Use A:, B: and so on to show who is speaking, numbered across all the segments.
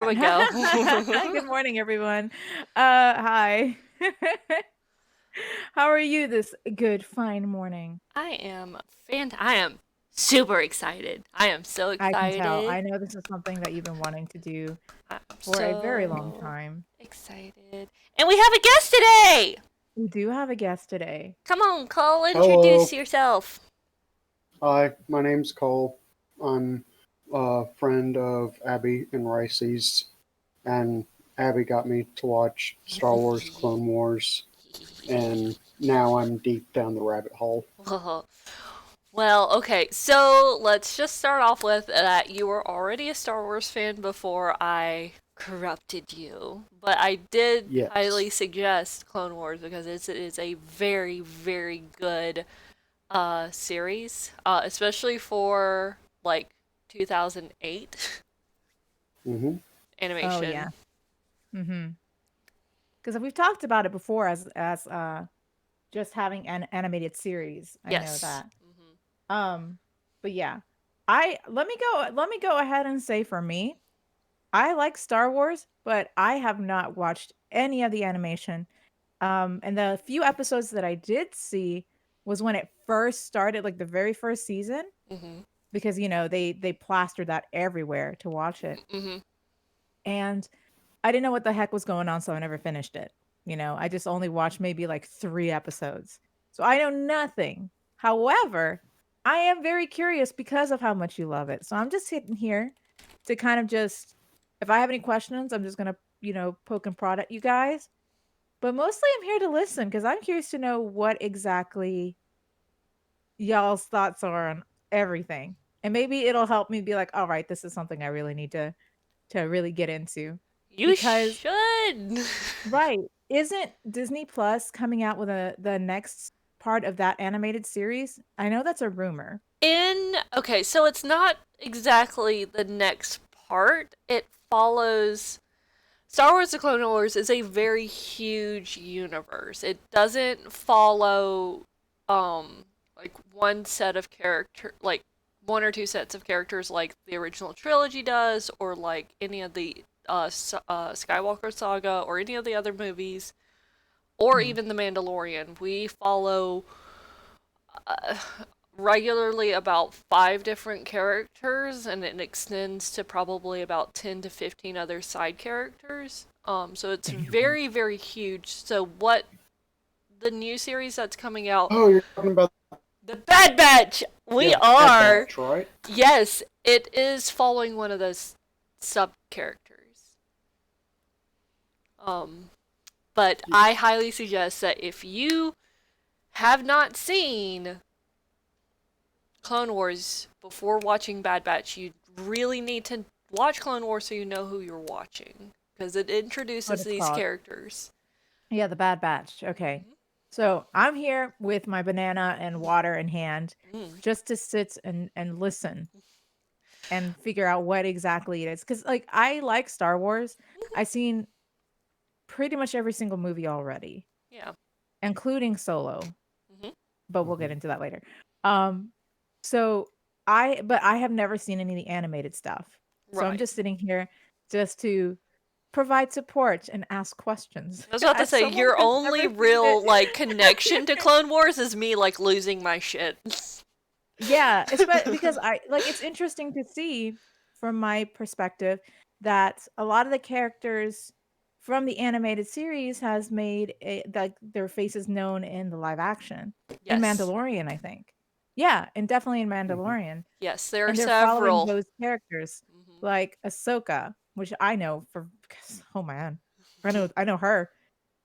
A: we go.
B: Good morning, everyone. Hi. How are you this good, fine morning?
A: I am super excited. I am so
B: I can tell.
A: excited.
B: I know this is something that you've been wanting to do
A: I'm
B: for a very long
A: so
B: time.
A: excited. And we have a guest today.
B: We do have a guest today.
A: Come on, Cole, introduce
C: Hello.
A: yourself.
C: Hi, my name's Cole. I'm a friend of Abby and Ricey's, and Abby got me to watch Star Wars Clone Wars, and now I'm deep down the rabbit hole.
A: Well, okay, so let's just start off with that you were already a Star Wars fan before I corrupted you. But I did highly
C: Yes.
A: suggest Clone Wars because it is a very, very good series, especially for like 2008
C: Mm-hmm.
B: Oh yeah.
A: animation.
B: Mm-hmm. Because we've talked about it before as just having an animated series. I know
A: Yes.
B: that. Um, but yeah. I let me go ahead and say for me, I like Star Wars, but I have not watched any of the animation. And the few episodes that I did see was when it first started, like the very first season,
A: Mm-hmm.
B: because they plastered that everywhere to watch it.
A: Mm-hmm.
B: And I didn't know what the heck was going on, so I never finished it. I just only watched maybe like 3 episodes. So I know nothing. However, I am very curious because of how much you love it. So I'm just sitting here to kind of just, if I have any questions, I'm just going to, poke and prod at you guys. But mostly I'm here to listen because I'm curious to know what exactly y'all's thoughts are on everything. And maybe it'll help me be like, all right, this is something I really need to really get into.
A: You
B: Because
A: should.
B: right, isn't Disney Plus coming out with the next part of that animated series? I know that's a rumor.
A: Okay, so it's not exactly the next part. It follows Star Wars The Clone Wars is a very huge universe. It doesn't follow like one set of character like one or two sets of characters like the original trilogy does or like any of the Skywalker saga or any of the other movies or
B: Mhm.
A: even The Mandalorian. We follow uh, regularly about 5 different characters, and it extends to probably about 10 to 15 other side characters. So it's
B: Damn.
A: very, very huge. So what the new series that's coming out,
C: Oh, you're talking about
A: the Bad Batch,
C: yeah,
A: we
C: the Bad
A: are.
C: Batch, right?
A: Yes, it is following one of those sub characters. Um, but
C: Y-
A: I highly suggest that if you have not seen Clone Wars before watching Bad Batch, you really need to watch Clone Wars so you know who you're watching because it
B: What
A: introduces
B: it's
A: these
B: called.
A: characters.
B: Yeah, the Bad Batch. Okay. So I'm here with my banana and water in hand
A: Mm.
B: just to sit and listen and figure out what exactly it is. Because like I like Star Wars. I've seen pretty much every single movie already,
A: Yeah.
B: including Solo,
A: Hmm.
B: but we'll get
C: Mhm.
B: into that later. Um, so I have never seen any of the animated stuff. So I'm
A: Right.
B: just sitting here just to provide support and ask questions
A: I was about to
B: as
A: say
B: someone
A: your
B: who's
A: only
B: never seen it.
A: real like connection to Clone Wars is me like losing my shit.
B: Yeah, especially because I like it's interesting to see from my perspective that a lot of the characters from the animated series has made like their faces known in the live action in
A: Yes.
B: Mandalorian, I think. Yeah, and definitely in
C: Mhm.
B: Mandalorian.
A: Yes, there are
B: And they're following
A: several.
B: those characters
A: Hmm.
B: like Ahsoka, which I know for because oh man, I know her.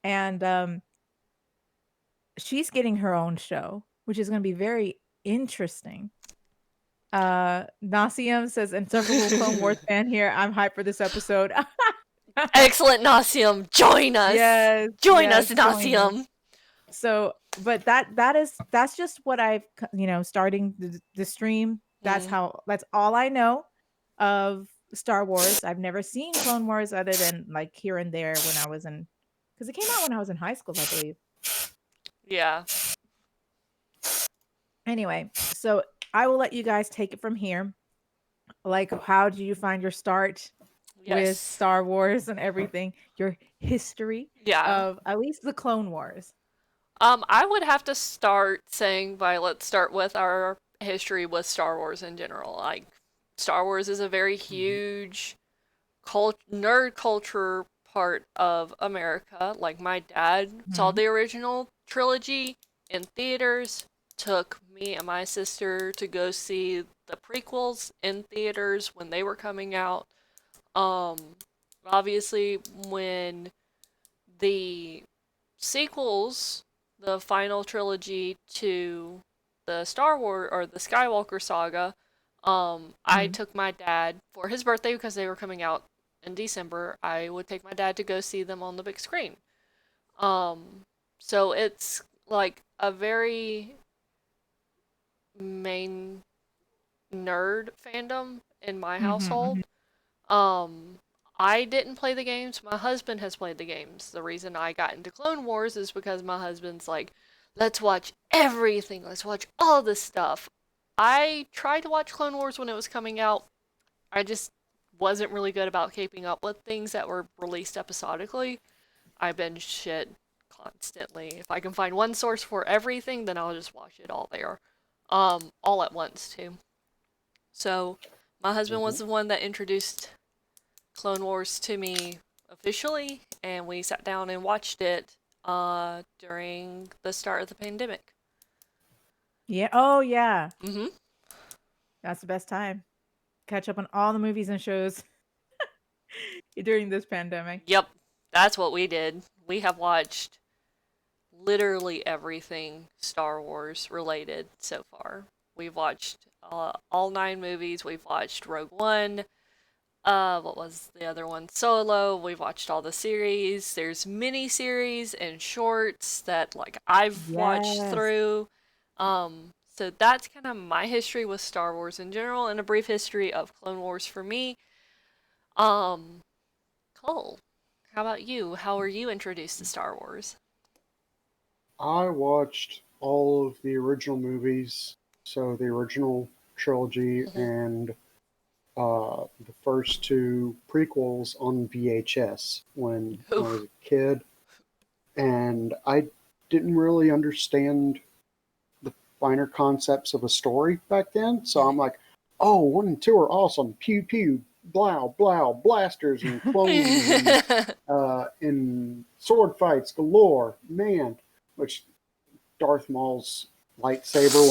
B: And she's getting her own show, which is going to be very interesting. Nasium says, insufferable Clone Wars fan here. I'm hyped for this episode.
A: Excellent, Nasium. Join us.
B: Yes,
A: Join us,
B: yes, join us.
A: Nasium.
B: So, but that's just what I've starting the stream.
A: Mm.
B: That's all I know of Star Wars. I've never seen Clone Wars other than like here and there when I was in because it came out when I was in high school, I believe.
A: Yeah.
B: Anyway, so I will let you guys take it from here. Like, how did you find your start? with
A: Yes.
B: Star Wars and everything, your history
A: Yeah.
B: of at least the Clone Wars.
A: I would have to start saying by let's start with our history with Star Wars in general. Like, Star Wars is a very huge nerd culture part of America. Like, my dad saw
B: Mhm.
A: the original trilogy in theaters, took me and my sister to go see the prequels in theaters when they were coming out. Um, Obviously, when the sequels, the final trilogy to the Star Wars or the Skywalker saga, I
B: Mhm.
A: took my dad for his birthday because they were coming out in December. I would take my dad to go see them on the big screen. Um, so it's like a very main nerd fandom in my
B: Mhm. Mhm.
A: household. Um, I didn't play the games. My husband has played the games. The reason I got into Clone Wars is because my husband's like, let's watch everything. Let's watch all this stuff. I tried to watch Clone Wars when it was coming out. I just wasn't really good about keeping up with things that were released episodically. I binge shit constantly. If I can find one source for everything, then I'll just watch it all there. All at once too. So my husband was
C: Mhm.
A: the one that introduced Clone Wars to me officially, and we sat down and watched it during the start of the pandemic.
B: Yeah. Oh, yeah.
A: Mm-hmm.
B: That's the best time. Catch up on all the movies and shows during this pandemic.
A: Yep, that's what we did. We have watched literally everything Star Wars related so far. We've watched all 9 movies. We've watched Rogue One. What was the other one? Solo. We've watched all the series. There's mini series and shorts that like I've watched
B: Yes.
A: through. So that's kind of my history with Star Wars in general, and a brief history of Clone Wars for me. Um, Cole, how about you? How were you introduced to Star Wars?
C: I watched all of the original movies, so the original trilogy
A: Mm-hmm.
C: and the first two prequels on VHS when I
A: Ooh.
C: was a kid, and I didn't really understand the finer concepts of a story back then. So I'm like, oh, 1 and 2 are awesome. Pew pew, blow blow, blasters and clones and sword fights galore. Man, which Darth Maul's lightsaber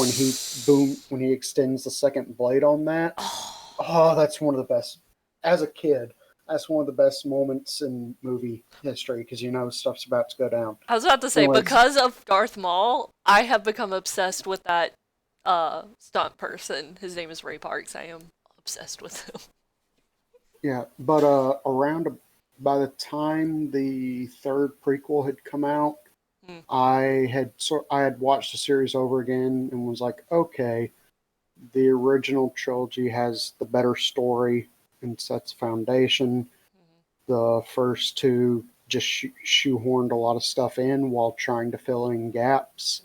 C: when he extends the second blade on that.
A: Oh,
C: Oh, that's one of the best. As a kid, that's one of the best moments in movie history because you know stuff's about to go down.
A: I was about to say,
C: Anyways,
A: because of Darth Maul, I have become obsessed with that stunt person. His name is Ray Parks. I am obsessed with him.
C: yeah, but around by the time the third prequel had come out,
A: Mm.
C: I had watched the series over again and was like, okay, the original trilogy has the better story and sets foundation. The first two just shoehorned a lot of stuff in while trying to fill in gaps,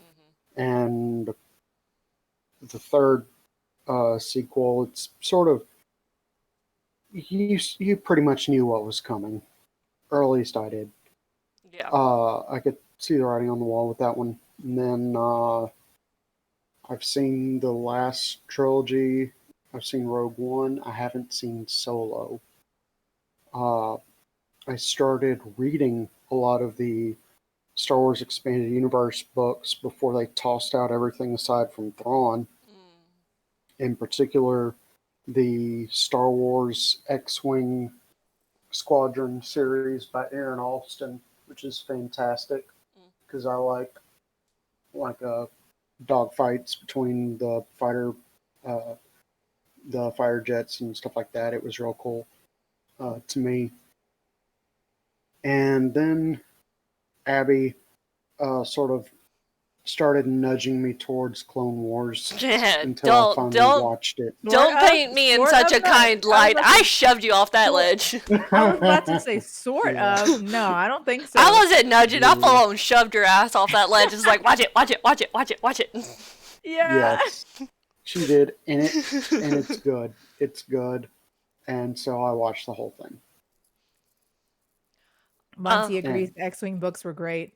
C: and the third sequel, it's sort of you pretty much knew what was coming, or at least I did.
A: Yeah.
C: I could see the writing on the wall with that one. And then I've seen the last trilogy. I've seen Rogue One. I haven't seen Solo. Uh, I started reading a lot of the Star Wars Expanded Universe books before they tossed out everything aside from Thrawn.
A: Mm.
C: In particular, the Star Wars X-Wing Squadron series by Aaron Alston, which is fantastic
A: Mm.
C: because I like dogfights between uh, the fighter jets and stuff like that. It was real cool to me. And then Abby sort of started nudging me towards Clone Wars
A: Yeah,
C: until I
A: don't
C: finally
A: don't
C: watched it.
A: don't paint me in such a kind
B: I was
A: light.
B: about
A: I
B: to
A: shoved you off that
B: sort
A: ledge.
B: I was about to say sort
C: Yeah.
B: of. No, I don't think
A: I
B: so.
A: wasn't nudging. I
C: Yeah.
A: full on shoved your ass off that ledge. It's like, watch it, watch it, watch it, watch it, watch it.
B: Yeah.
C: Yes, she did, and it's good. It's good, and so I watched the whole thing.
B: Monty
C: And
B: agrees. X-Wing books were great.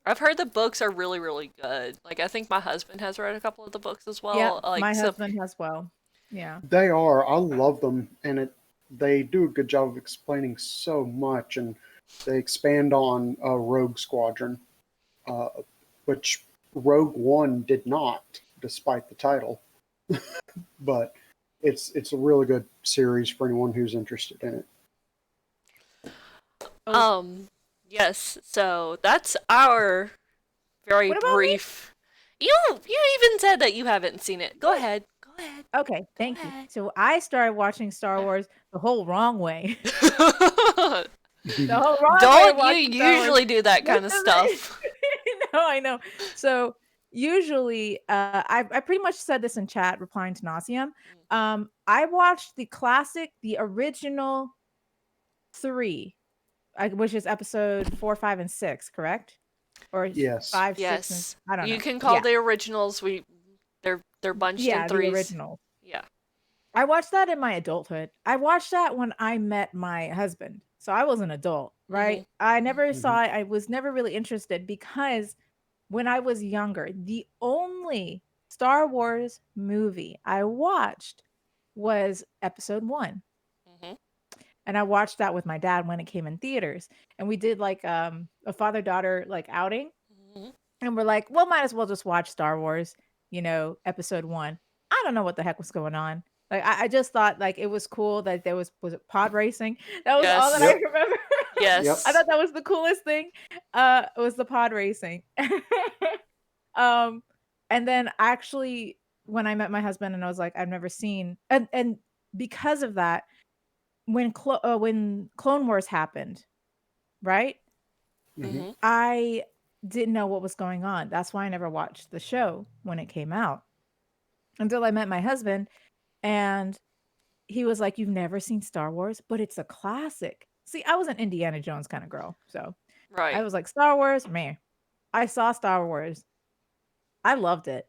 A: I've heard the books are really, really good. Like, I think my husband has read a couple of the books as
B: Yep,
A: well. Like,
B: my
A: so,
B: husband as well. Yeah.
C: they are. I love them, and they do a good job of explaining so much, and they expand on Rogue Squadron, uh, which Rogue One did not, despite the title. But it's a really good series for anyone who's interested in it.
B: Oh,
A: yes. So that's our very
B: what about me?
A: brief. You even said that you haven't seen it. Go ahead. Go ahead.
B: Okay,
A: Go
B: thank you.
A: ahead.
B: So I started watching Star Wars the whole wrong way. The whole wrong way of
A: Don't you
B: watching Star Wars.
A: usually do that kind of stuff?
B: No, I know. So usually, I pretty much said this in chat, replying to Nauseam. I watched the classic, the original 3, which is episode 4, 5, and 6, correct? Or
C: Yes.
B: 5, 6, and
A: Yes.
B: I don't know.
A: You can call
B: Yeah,
A: the originals. They're bunched in
B: yeah, the
A: threes.
B: original.
A: Yeah.
B: I watched that in my adulthood. I watched that when I met my husband. So I was an adult, right? I never saw it. I was never really interested because when I was younger, the only Star Wars movie I watched was episode 1.
A: Mm-hmm.
B: And I watched that with my dad when it came in theaters. And we did like a father-daughter like outing.
A: Mm-hmm.
B: And we're like, well, might as well just watch Star Wars, episode 1. I don't know what the heck was going on. Like I just thought like it was cool that there was it pod racing? That was all that I
A: Yes.
C: Yep.
B: remember.
A: Yes.
B: I thought that was the coolest thing. It was the pod racing. And then actually when I met my husband and I was like, I've never seen and because of that, when Clone Wars happened, right?
C: Mm-hmm.
A: Mm-hmm.
B: I didn't know what was going on. That's why I never watched the show when it came out until I met my husband. And he was like, "You've never seen Star Wars, but it's a classic." See, I was an Indiana Jones kind of girl. So I
A: Right.
B: was like, Star Wars, man. I saw Star Wars. I loved it.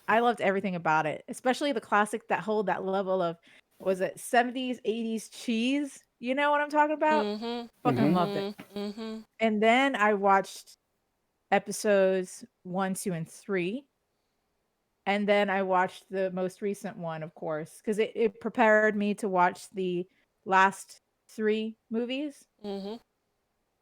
B: I loved everything about it, especially the classic that hold that level of, was it 70s, 80s cheese? You know what I'm talking about?
A: Mm-hmm.
B: Fucking
C: Mm-hmm.
B: loved it.
A: Mm-hmm. Mm-hmm.
B: And then I watched episodes 1, 2, and 3. And then I watched the most recent one, of course, because it prepared me to watch the last 3 movies.
A: Mm-hmm.
B: And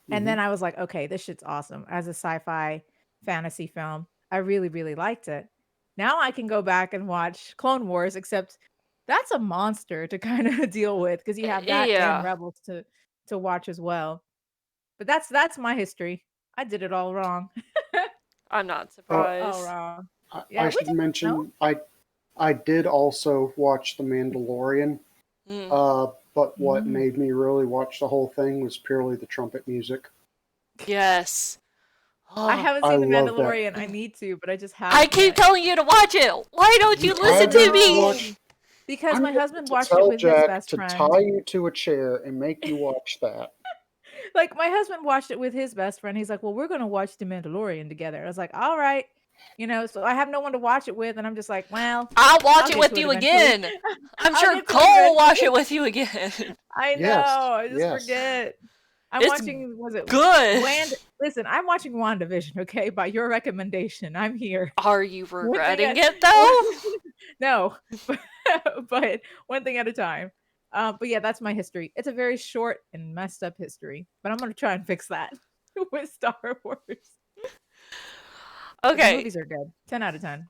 C: Mm-hmm.
B: then I was like, okay, this shit's awesome. As a sci-fi fantasy film, I really, really liked it. Now I can go back and watch Clone Wars, except that's a monster to kind of deal with because you have that and
A: Yeah.
B: Rebels to watch as well. But that's my history. I did it all wrong.
A: I'm not
C: Uh,
B: All
A: surprised.
B: wrong.
C: I
B: Yeah, we
C: should
B: didn't know.
C: mention I did also watch The Mandalorian.
A: Mm.
C: But what
B: Mm.
C: made me really watch the whole thing was purely the trumpet music.
A: Yes.
B: I
A: Oh,
B: haven't
C: I
B: seen The
C: love that.
B: Mandalorian. I need to, but I just
A: I
B: haven't
A: keep
B: yet.
A: telling you to watch it. Why don't you
C: You
A: listen to
C: haven't
A: me?
C: watched.
B: Because
C: I'm
B: my
C: going
B: husband
C: to
B: watched it
C: tell
B: with his
C: Jack
B: best
C: to
B: friend.
C: tie you to a chair and make you watch that.
B: Like my husband watched it with his best friend. He's like, "Well, we're gonna watch The Mandalorian together." I was like, "All right." So I have no one to watch it with, and I'm just like, "Well,
A: I'll watch
B: I'll
A: it
B: get
A: with
B: to it
A: you
B: eventually."
A: again. I'm
B: I'll
A: sure
B: get to
A: Cole
B: it
A: will watch
B: eventually.
A: it with you again.
B: I know.
C: Yes,
B: I just
C: yes.
B: forget. I'm
A: It's
B: watching. Was it
A: good.
B: Listen, I'm watching WandaVision. Okay, by your recommendation, I'm here.
A: Are you
B: One thing
A: regretting
B: at
A: it though?
B: no, but one thing at a time. But yeah, that's my history. It's a very short and messed up history, but I'm gonna try and fix that with Star Wars. But the
A: Okay,
B: movies are good. 10 out of 10.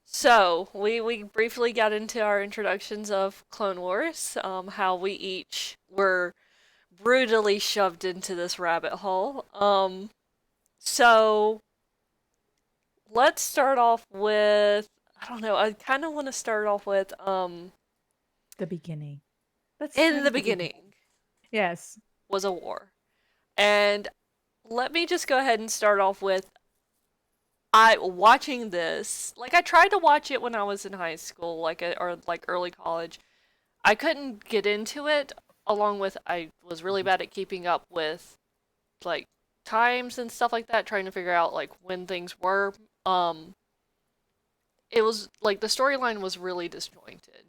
A: so we briefly got into our introductions of Clone Wars, how we each were brutally shoved into this rabbit hole. So let's start off with, I don't know, I kind of want to start off with
B: The beginning. Let's
A: in
B: start
A: the
B: at the beginning.
A: beginning
B: Yes.
A: was a war. And let me just go ahead and start off with I watching this. Like I tried to watch it when I was in high school, or like early college. I couldn't get into it. Along with I was really bad at keeping up with like times and stuff like that, trying to figure out like when things were. It was like the storyline was really disjointed.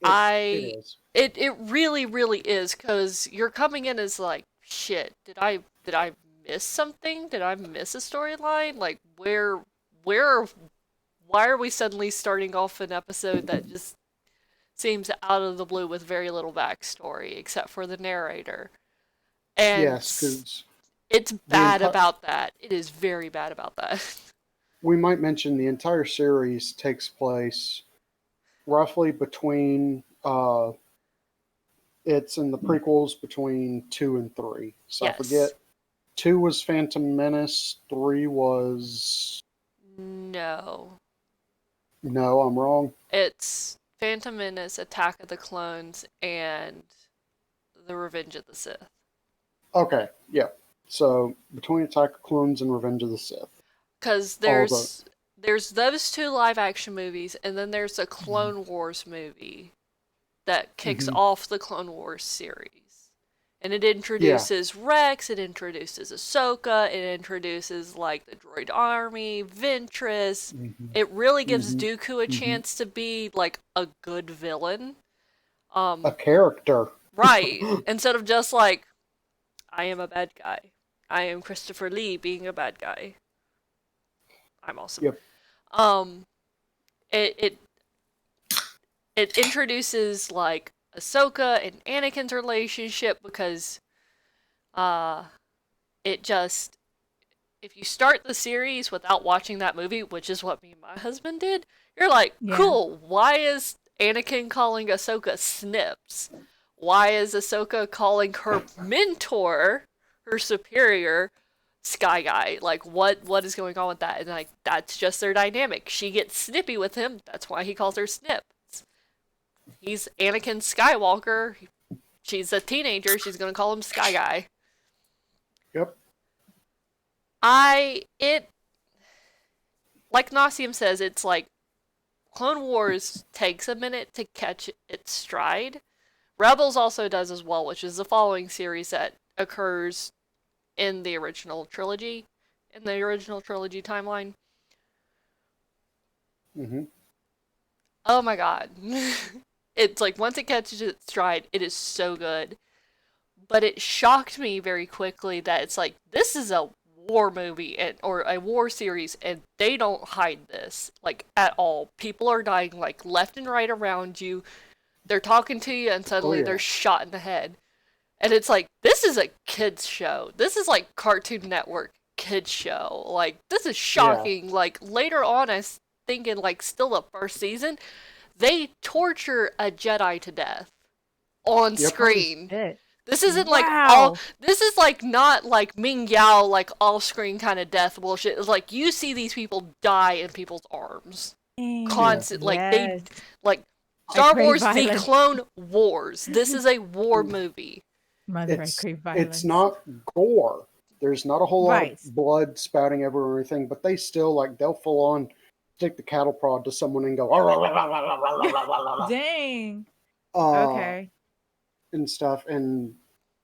C: It is.
A: It really, really is, because you're coming in as like, shit, did I miss something? Did I miss a storyline? Like, why are we suddenly starting off an episode that just seems out of the blue with very little backstory, except for the narrator? And
C: Yes, because
A: it's
C: the
A: bad
C: entire
A: about that. It is very bad about that.
C: we might mention the entire series takes place roughly between it's in the prequels between 2 and 3. So I
A: Yes.
C: forget 2 was Phantom Menace, 3 was
A: No.
C: no, I'm wrong.
A: It's Phantom Menace, Attack of the Clones, and The Revenge of the Sith.
C: Okay, yeah. So between Attack of Clones and Revenge of the Sith,
A: Because
C: all the
A: there's those two live action movies, and then there's a Clone Wars movie that kicks
C: Mhm.
A: off the Clone Wars series. And it
C: yeah,
A: introduces Rex, it introduces Ahsoka, it introduces like the droid army, Ventress.
C: hmm
A: It really gives
C: hmm
A: Dooku a
C: hmm
A: chance to be like a good villain.
C: a character.
A: Right. Instead of just like, I am a bad guy. I am Christopher Lee being a bad guy. I'm awesome.
C: Yep.
A: Um, it it introduces like Ahsoka and Anakin's relationship, because uh it just, if you start the series without watching that movie, which is what me and my husband did, you're like,
B: Yeah.
A: cool, why is Anakin calling Ahsoka Snips? Why is Ahsoka calling her mentor, her superior, Sky Guy? Like, what is going on with that? And like, that's just their dynamic. She gets snippy with him. That's why he calls her Snip. He's Anakin Skywalker. She's a teenager. She's gonna call him Sky Guy.
C: Yep.
A: It, like Nasium says, it's like Clone Wars takes a minute to catch its stride. Rebels also does as well, which is the following series that occurs in the original trilogy, timeline.
C: hmm
A: Oh my god. It's like, once it catches its stride, it is so good. But it shocked me very quickly that it's like, this is a war movie, or a war series, and they don't hide this like at all. People are dying like left and right around you. They're talking to you, and
C: Oh
A: suddenly
C: yeah.
A: they're shot in the head. And it's like, this is a kids show. This is like Cartoon Network kids show. Like, this is
C: Yeah.
A: shocking. Like, later on, I was thinking, like, still the first season, they torture a Jedi to death on
C: Yep.
A: screen.
B: Shit.
A: This isn't like
B: Wow.
A: this is like not like Ming Yao, like off screen kind of death bullshit. It's like, you see these people die in people's arms. Constant, like, they,
B: Yes.
A: like,
B: I
A: Star
B: crave
A: Wars, the
B: violence.
A: Clone Wars. This is a war movie.
B: Mother, I
C: It's
B: crave violence.
C: it's not gore. There's not a whole lot
B: Right.
C: of blood spouting everywhere or anything, but they still like they'll full on stick the cattle prod to someone and go
B: Dang.
C: uh,
B: Okay.
C: and stuff. And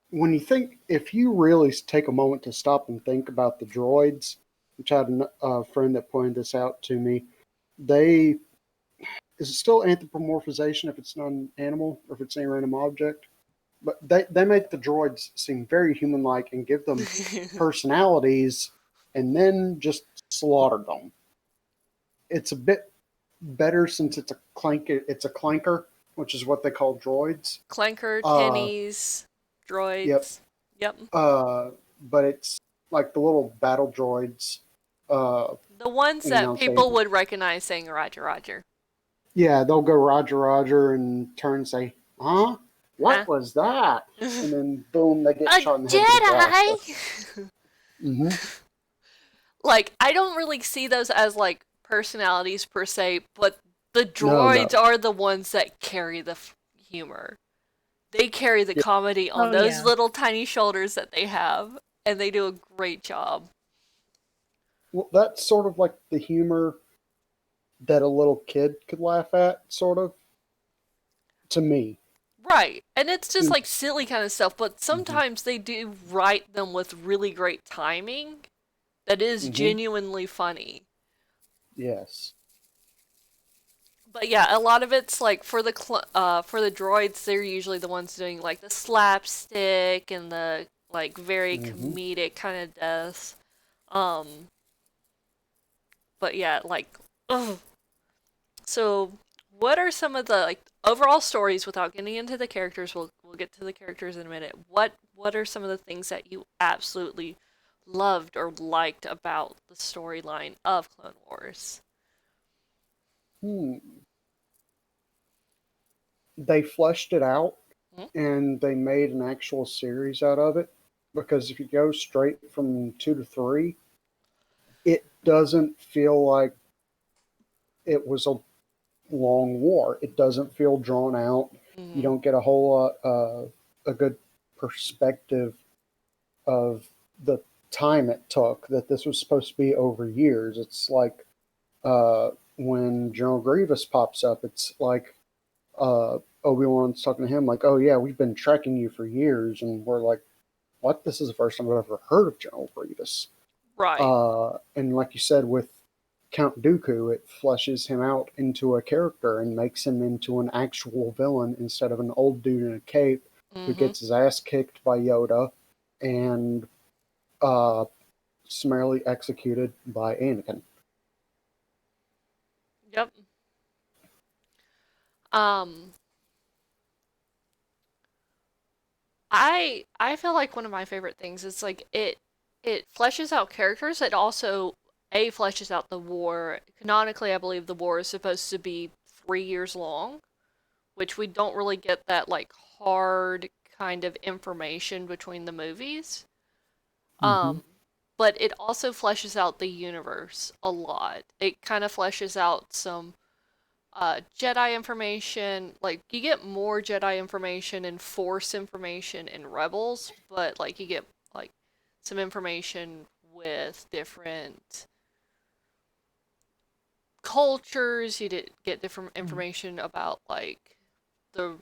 C: when you think, if you really take a moment to stop and think about the droids, which I had a friend that pointed this out to me, they is it still anthropomorphization if it's not an animal or if it's a random object? But they make the droids seem very human-like and give them personalities, and then just slaughter them. It's a bit better since it's a clanker, which is what they call droids.
A: Clanker,
C: Uh,
A: tinnies, droids. Yep.
C: But it's like the little battle droids.
A: The ones that people would recognize saying Roger, Roger.
C: Yeah, they'll go Roger, Roger, and turn and say, "Huh? What was that?" And then boom, they get shot in the head.
A: A Jedi! Like, I don't really see those as like personalities per se, but the droids are the ones that carry the humor. They carry the comedy on those little tiny shoulders that they have, and they do a great job.
C: Well, that's sort of like the humor that a little kid could laugh at, sort of, to me.
A: Right. And it's just like silly kind of stuff, but sometimes they do write them with really great timing that is genuinely funny.
C: Yes.
A: But yeah, a lot of it's like for the droids, they're usually the ones doing like the slapstick and the like very
C: Hmm.
A: comedic kind of deaths. Um, but yeah, like, ugh. So what are some of the like overall stories without getting into the characters? We'll get to the characters in a minute. What are some of the things that you absolutely loved or liked about the storyline of Clone Wars?
C: Hmm. They fleshed it out
A: Hmm?
C: and they made an actual series out of it. Because if you go straight from 2 to 3, it doesn't feel like it was a long war. It doesn't feel drawn out. You
A: Hmm.
C: don't get a whole lot a good perspective of the time it took. That this was supposed to be over years. It's like when General Grievous pops up. It's like Obi-Wan's talking to him like, "Oh yeah, we've been tracking you for years," and we're like, "What? This is the first time I've ever heard of General Grievous."
A: Right.
C: And like you said, with Count Dooku, it fleshes him out into a character and makes him into an actual villain instead of an old dude in a cape who
A: Hmm.
C: gets his ass kicked by Yoda and uh, summarily executed by Anakin.
A: Yep. Um, I feel like one of my favorite things is like it fleshes out characters. It also fleshes out the war. Canonically, I believe the war is supposed to be 3 years long, which we don't really get that like hard kind of information between the movies.
C: Mm-hmm.
A: Um, but it also fleshes out the universe a lot. It kind of fleshes out some Jedi information. Like you get more Jedi information and Force information in Rebels, but like you get like some information with different cultures. You did get different information about like the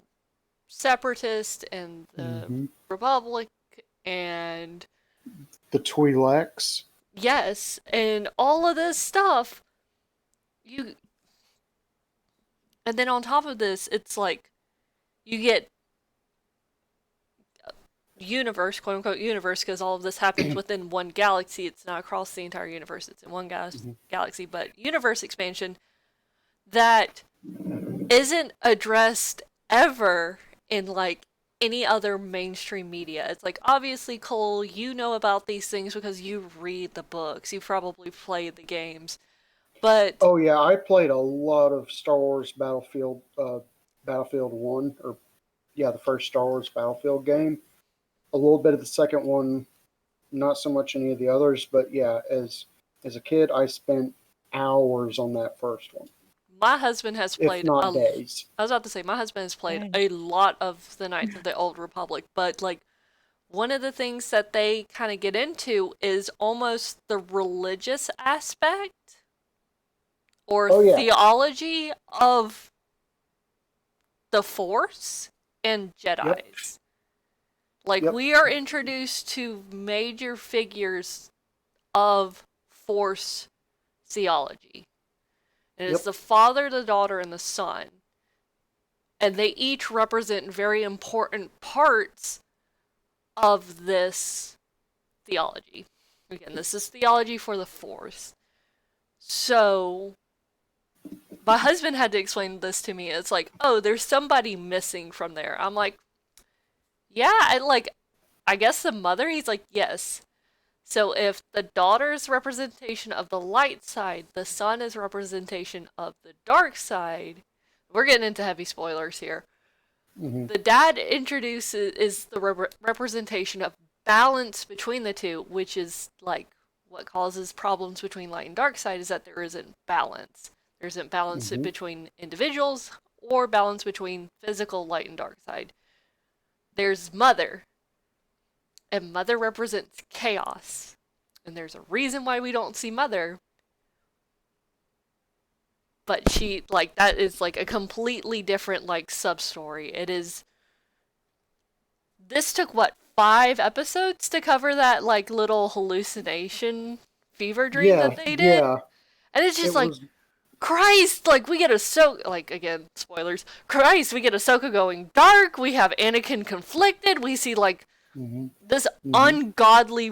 A: Separatist and the
C: Mm-hmm.
A: Republic and
C: The Twi'leks.
A: yes, and all of this stuff. You and then on top of this, it's like you get universe, quote unquote universe, because all of this happens within one galaxy. It's not across the entire universe, it's in one
C: Mhm.
A: galaxy, but universe expansion that isn't addressed ever in like any other mainstream media. It's like, obviously, Cole, you know about these things because you read the books, you probably played the games, but
C: Oh yeah, I played a lot of Star Wars Battlefield One, or yeah, the first Star Wars Battlefield game. A little bit of the second one, not so much any of the others, but yeah, as a kid, I spent hours on that first one,
A: my husband has
C: if
A: played
C: not days.
A: I was about to say my husband has played
B: Dang.
A: a lot of the Knights of the Old Republic, but like one of the things that they kind of get into is almost the religious aspect or
C: Oh yeah,
A: theology of the Force and
C: yep,
A: Jedi's. Like
C: yep,
A: we are introduced to major figures of Force theology. And it's
C: yep.
A: the father, the daughter, and the son. And they each represent very important parts of this theology. Again, this is theology for the Force. So, my husband had to explain this to me. It's like, oh, there's somebody missing from there. I'm like, yeah, I guess the mother? He's like, yes. So if the daughter's representation of the light side, the son is representation of the dark side, we're getting into heavy spoilers here.
C: Hmm.
A: The dad introduces is the representation of balance between the two, which is like what causes problems between light and dark side is that there isn't balance. There isn't balance
C: Hmm.
A: between individuals or balance between physical light and dark side. There's mother, and mother represents chaos. And there's a reason why we don't see mother, but she like that is like a completely different like sub story. It is this took what 5 episodes to cover that like little hallucination fever dream
C: Yeah,
A: that they did,
C: yeah.
A: and it's just
C: It
A: like
C: was
A: Christ, like we get Ahsoka, like again, spoilers. Christ, we get Ahsoka going dark. We have Anakin conflicted. We see like
C: Mm-hmm.
A: this
C: Mm-hmm.
A: ungodly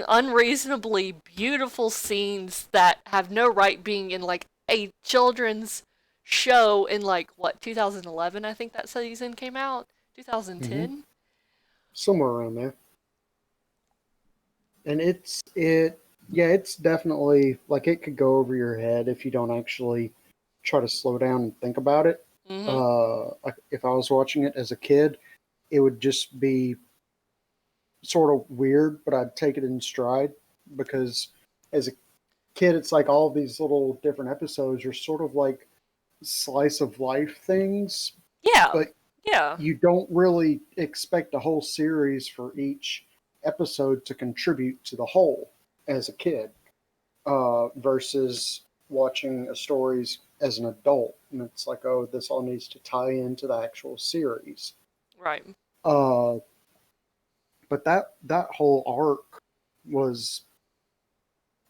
A: unreasonably beautiful scenes that have no right being in like a children's show in like what 2011 I think that season came out
C: Mm-hmm.
A: 2010.
C: Somewhere around there. And it's definitely like it could go over your head if you don't actually try to slow down and think about it.
A: Mm-hmm.
C: Like if I was watching it as a kid, it would just be sort of weird, but I'd take it in stride because as a kid, it's like all these little different episodes are sort of like slice of life things,
A: Yeah.
C: but
A: Yeah.
C: you don't really expect a whole series for each episode to contribute to the whole as a kid versus watching a stories as an adult. And it's like, oh, this all needs to tie into the actual series.
A: Right.
C: Uh, but that whole arc was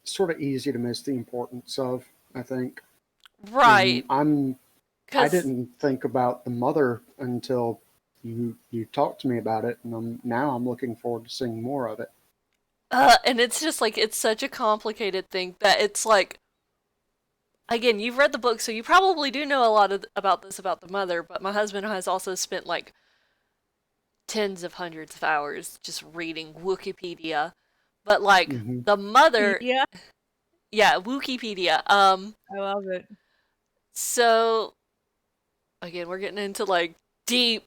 C: sort of easy to miss the importance of, I think. And
A: Right.
C: I
A: 'Cause
C: didn't think about the mother until you talked to me about it, and now I'm looking forward to seeing more of it.
A: and it's just like it's such a complicated thing that it's like again, you've read the book, so you probably do know a lot about this about the mother, but my husband has also spent like tens of hundreds of hours just reading Wikipedia. But like
C: Hmm.
A: the mother,
B: Yeah,
A: yeah, Wikipedia.
B: I love it.
A: So again, we're getting into like deep.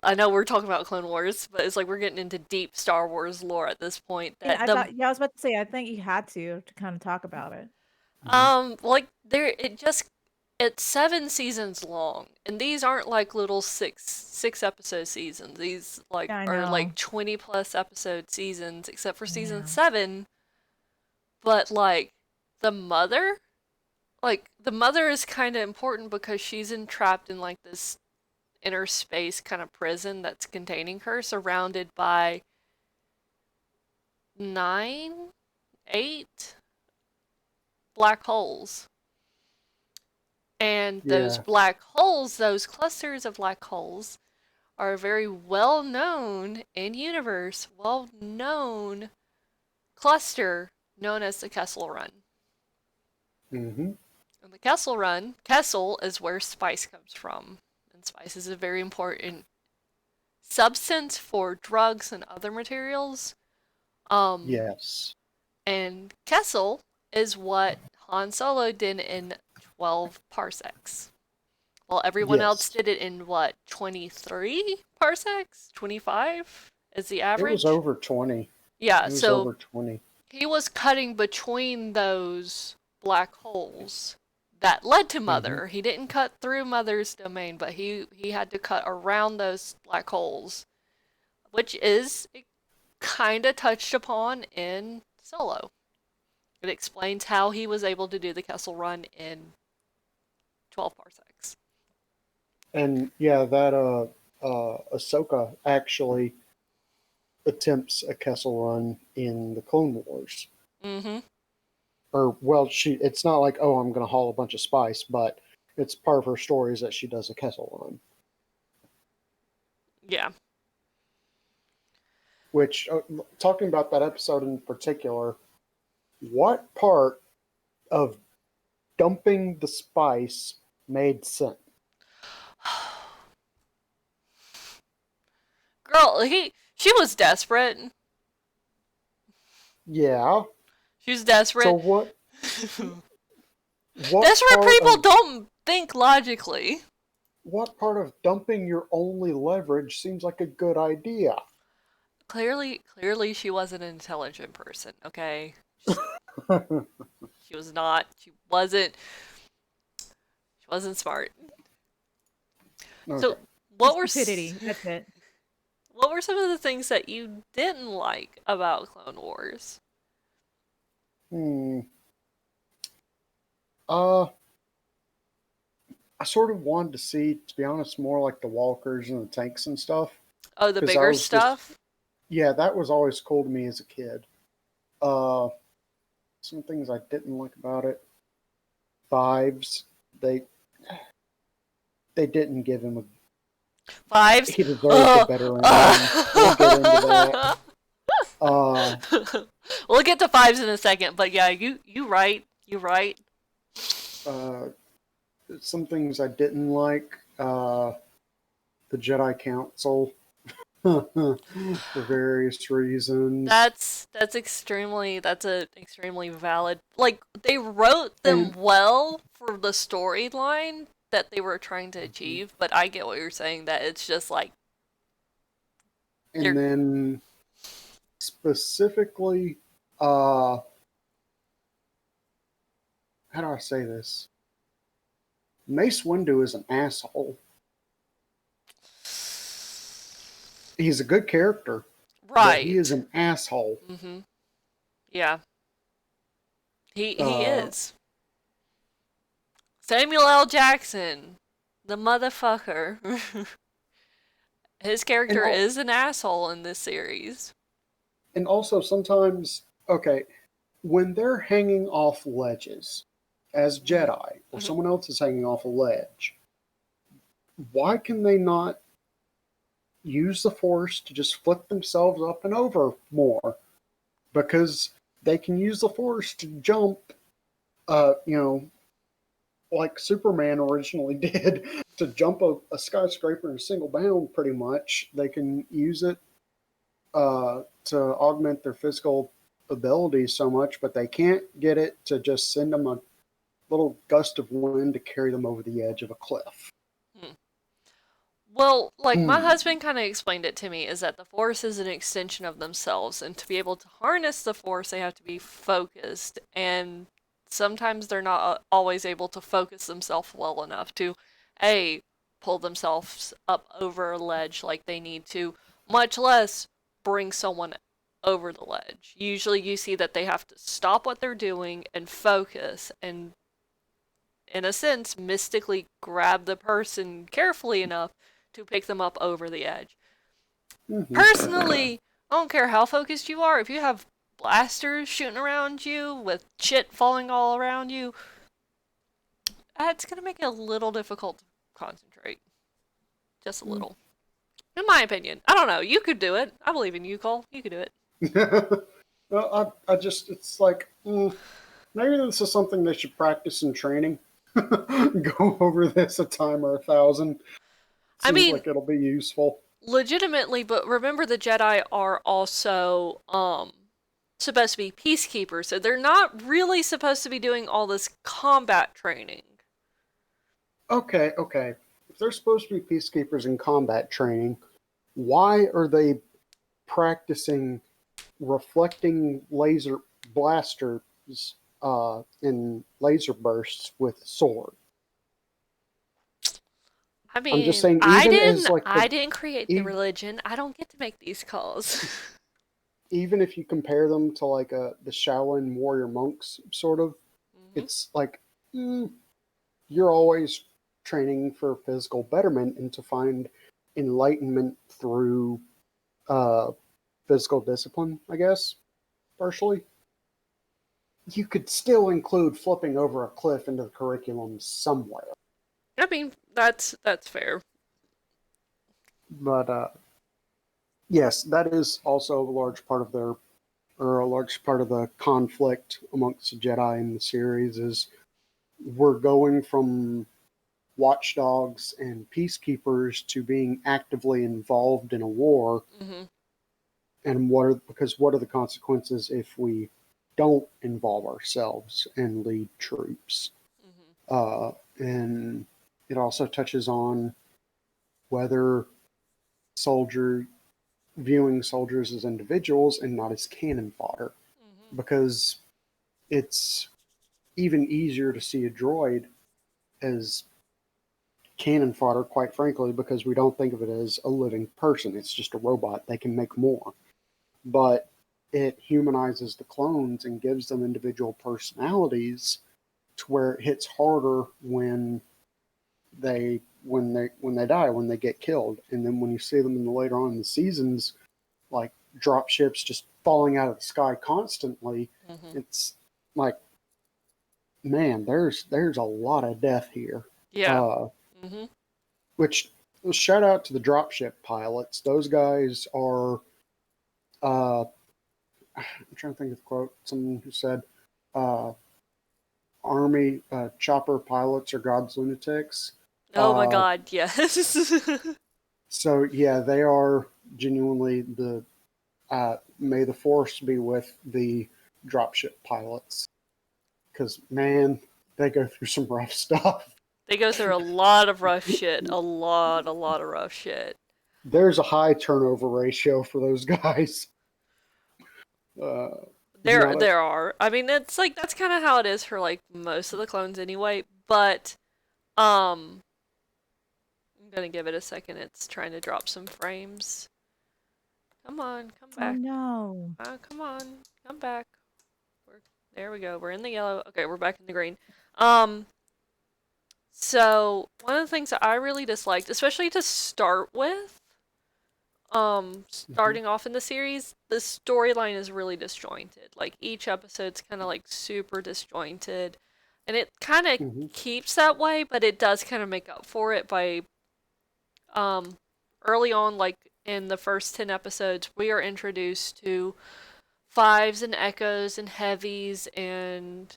A: I know we're talking about Clone Wars, but it's like we're getting into deep Star Wars lore at this point.
B: Yeah,
A: That the
B: I was about to say, I think you had to kind of talk about it.
C: Hmm.
A: like there it's 7 seasons long, and these aren't like little six episode seasons. These like
B: Yeah, I
A: are
B: know.
A: like 20 plus episode seasons, except for season
B: Yeah.
A: 7. But like the mother, the mother is kind of important because she's entrapped in like this inner space kind of prison that's containing her, surrounded by 8 black holes. And those
C: Yeah.
A: black holes, those clusters of black holes, are a very well known in universe, well known cluster known as the Kessel Run.
C: Hmm.
A: And the Kessel Run, Kessel is where spice comes from. And spice is a very important substance for drugs and other materials. Um,
C: Yes.
A: and Kessel is what Han Solo did in 12 parsecs. Well, everyone else
C: Yes.
A: did it in what, 23 parsecs? 25 is the
C: It was
A: average?
C: over 20.
A: Yeah,
C: It was
A: so
C: over 20.
A: he was cutting between those black holes that led to
C: Hmm.
A: Mother. He didn't cut through Mother's domain, but he had to cut around those black holes, which is kind of touched upon in Solo. It explains how he was able to do the Kessel Run in 12 parsecs.
C: And yeah, that Ahsoka actually attempts a Kessel Run in the Clone Wars.
A: Mm-hmm.
C: Or well, it's not like, oh, I'm going to haul a bunch of spice, but it's part of her story is that she does a Kessel Run.
A: Yeah.
C: Which, talking about that episode in particular, what part of dumping the spice made sense?
A: Girl, she was desperate.
C: Yeah.
A: She was
C: So
A: desperate.
C: what
A: Desperate
C: part
A: people
C: of
A: don't think logically.
C: what part of dumping your only leverage seems like a good idea?
A: Clearly she wasn't an intelligent person, okay? She was not. She wasn't smart.
C: Okay.
A: So, what were
B: Stupidity. That's it.
A: what were some of the things that you didn't like about Clone Wars?
C: Hmm. Uh, I sort of wanted to see, to be honest, more like the walkers and the tanks and stuff.
A: Oh, the
C: Because that
A: bigger
C: was just,
A: stuff?
C: yeah, that was always cool to me as a kid. Uh, some things I didn't like about it. Fives, they didn't give him a.
A: Fives.
C: He deserved a better ending. We'll get into that.
A: We'll get to fives in a second, but yeah, you right. You right.
C: Some things I didn't like. The Jedi Council. For various reasons.
A: That's an extremely valid. Like, they wrote them well for the storyline that they were trying to achieve, but I get what you're saying, that it's just like.
C: And then specifically, how do I say this? Mace Windu is an asshole. He's a good character.
A: Right.
C: But he is an asshole.
A: Mm-hmm. Yeah. He is. Samuel L. Jackson, the motherfucker. His character is an asshole in this series.
C: And also sometimes, okay, when they're hanging off ledges as Jedi, or someone else is hanging off a ledge, why can they not use the Force to just flip themselves up and over more? Because they can use the Force to jump, like Superman originally did, to jump a skyscraper in a single bound, pretty much. They can use it to augment their physical abilities so much, but they can't get it to just send them a little gust of wind to carry them over the edge of a cliff.
A: Well, like, my husband kind of explained it to me, is that the Force is an extension of themselves, and to be able to harness the Force, they have to be focused, and sometimes they're not always able to focus themselves well enough to, pull themselves up over a ledge like they need to, much less bring someone over the ledge. Usually you see that they have to stop what they're doing and focus, and in a sense, mystically grab the person carefully enough to pick them up over the edge. Personally, I don't care how focused you are. If you have blasters shooting around you with shit falling all around you, it's going to make it a little difficult to concentrate. Just a little. In my opinion. I don't know. You could do it. I believe in you, Cole. You could do it.
C: Well, it's like, maybe this is something they should practice in training. Go over this a time or 1,000. Seems like it'll be useful.
A: Legitimately, but remember the Jedi are also supposed to be peacekeepers, so they're not really supposed to be doing all this combat training.
C: Okay. If they're supposed to be peacekeepers in combat training, why are they practicing reflecting laser blasters in laser bursts with sword?
A: I mean,
C: I'm just saying,
A: I didn't create the religion. I don't get to make these calls.
C: Even if you compare them to like the Shaolin warrior monks, sort of, it's like you're always training for physical betterment and to find enlightenment through physical discipline, I guess, partially. You could still include flipping over a cliff into the curriculum somewhere.
A: I mean, that's fair.
C: But yes, that is also a large part of the conflict amongst the Jedi in the series. Is we're going from watchdogs and peacekeepers to being actively involved in a war, and what are the consequences if we don't involve ourselves and lead troops? And it also touches on whether viewing soldiers as individuals and not as cannon fodder, because it's even easier to see a droid as cannon fodder, quite frankly, because we don't think of it as a living person. It's just a robot. They can make more. But it humanizes the clones and gives them individual personalities to where it hits harder when they die, when they get killed. And then when you see them later on in the seasons, like drop ships just falling out of the sky constantly, it's like man, there's a lot of death here.
A: Yeah.
C: Uh,
A: Mhm.
C: which shout out to the dropship pilots. Those guys are. I'm trying to think of the quote. Someone who said, uh, "Army chopper pilots are God's lunatics."
A: Oh my
C: Uh,
A: God, yes.
C: so yeah, they are genuinely the. May the force be with the dropship pilots, because man, they go through some rough stuff.
A: They go through a lot of rough shit. A lot of rough shit.
C: There's a high turnover ratio for those guys.
A: There
C: Not a,
A: there are. I mean, it's like that's kind of how it is for like most of the clones anyway, but um I'm gonna give it a second. It's trying to drop some frames. Come on, come
B: Oh
A: back.
B: no.
A: Come on, come back. There we go. We're in the yellow. Okay, we're back in the green. Um, so one of the things that I really disliked, especially to start with,
C: Mhm,
A: starting off in the series, the storyline is really disjointed. Like each episode's kind of like super disjointed, and it kind of
C: mhm,
A: keeps that way, but it does kind of make up for it by um early on, like in the first 10 episodes, we are introduced to fives and echoes and heavies and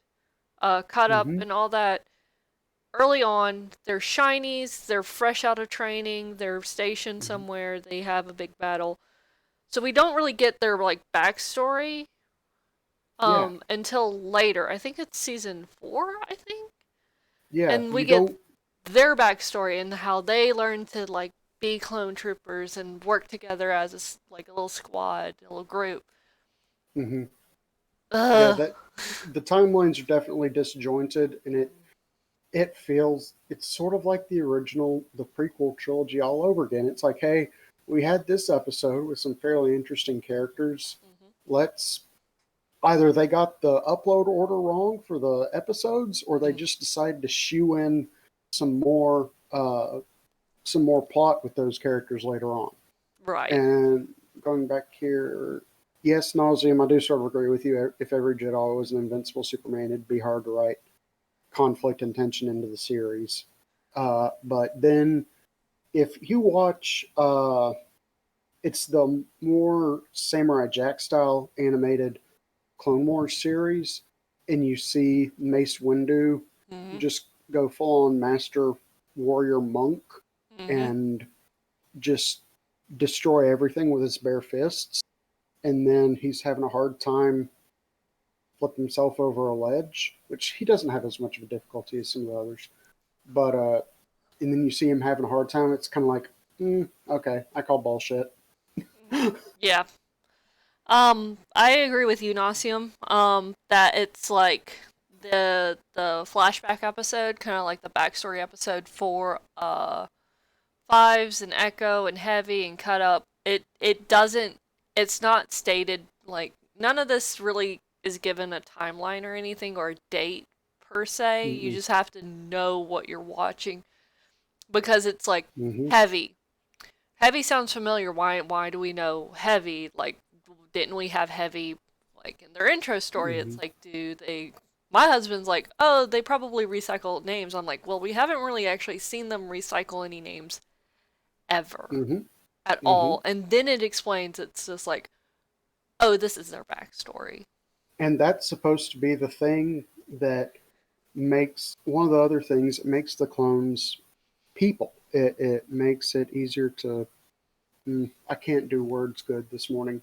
A: cut up
C: mhm,
A: and all that. Early on, they're shinies, they're fresh out of training, they're stationed
C: mhm.
A: somewhere, they have a big battle. So we don't really get their like backstory
C: Yeah,
A: until later. I think it's season 4, I think.
C: yeah.
A: And we
C: You
A: get
C: don't.
A: their backstory and how they learn to like be clone troopers and work together as like a little squad, a little group.
C: Mhm. Yeah,
A: Ugh.
C: that the timelines are definitely disjointed, and it feels it's sort of like the original, the prequel trilogy all over again. It's like, hey, we had this episode with some fairly interesting characters.
A: Mhm.
C: Let's either they got the upload order wrong for the episodes, or they
A: Mm.
C: just decided to shoe in some more some more plot with those characters later on.
A: Right.
C: And going back here, yes, Nauseum, I do sort of agree with you. If every Jedi was an invincible Superman, it'd be hard to write conflict and tension into the series. But then if you watch, it's the more Samurai Jack style animated Clone Wars series, and you see Mace Windu
A: Mhm.
C: just go full on Master Warrior Monk
A: Mhm.
C: and just destroy everything with his bare fists. And then he's having a hard time flipping himself over a ledge, which he doesn't have as much of a difficulty as some of the others. But and then you see him having a hard time. It's kind of like, okay, I call bullshit.
A: Yeah. I agree with you, Nasium. That it's like the flashback episode, kind of like the backstory episode for Fives and Echo and Heavy and Cut Up. It doesn't. It's not stated like none of this really is given a timeline or anything or a date per se. You
C: Mm-mm.
A: just have to know what you're watching because it's like
C: Mm-hmm.
A: Heavy. Heavy sounds familiar. Why do we know Heavy? Like, didn't we have Heavy like in their intro story?
C: Mm-hmm.
A: It's like, do they? My husband's like, oh, they probably recycle names. I'm like, well, we haven't really actually seen them recycle any names ever
C: Mm-hmm.
A: at
C: Mm-hmm.
A: all. And then it explains it's just like, oh, this is their backstory.
C: And that's supposed to be the thing that makes one of the other things that makes the clones people. It makes it easier to. I can't do words good this morning.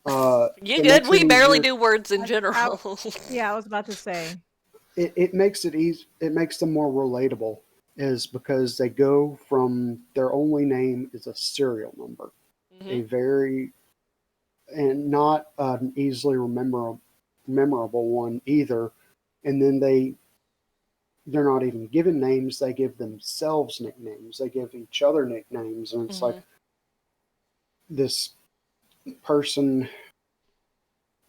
A: You
C: It
A: good?
C: makes it
A: We barely
C: easier.
A: do words in
B: I,
A: general.
B: yeah, I was about to say.
C: It makes it easy. It makes them more relatable, is because they go from their only name is a serial number,
A: Hmm.
C: a very and not an easily memorable one either. And then they're not even given names; they give themselves nicknames. They give each other nicknames, and it's like
A: Hmm.
C: this person.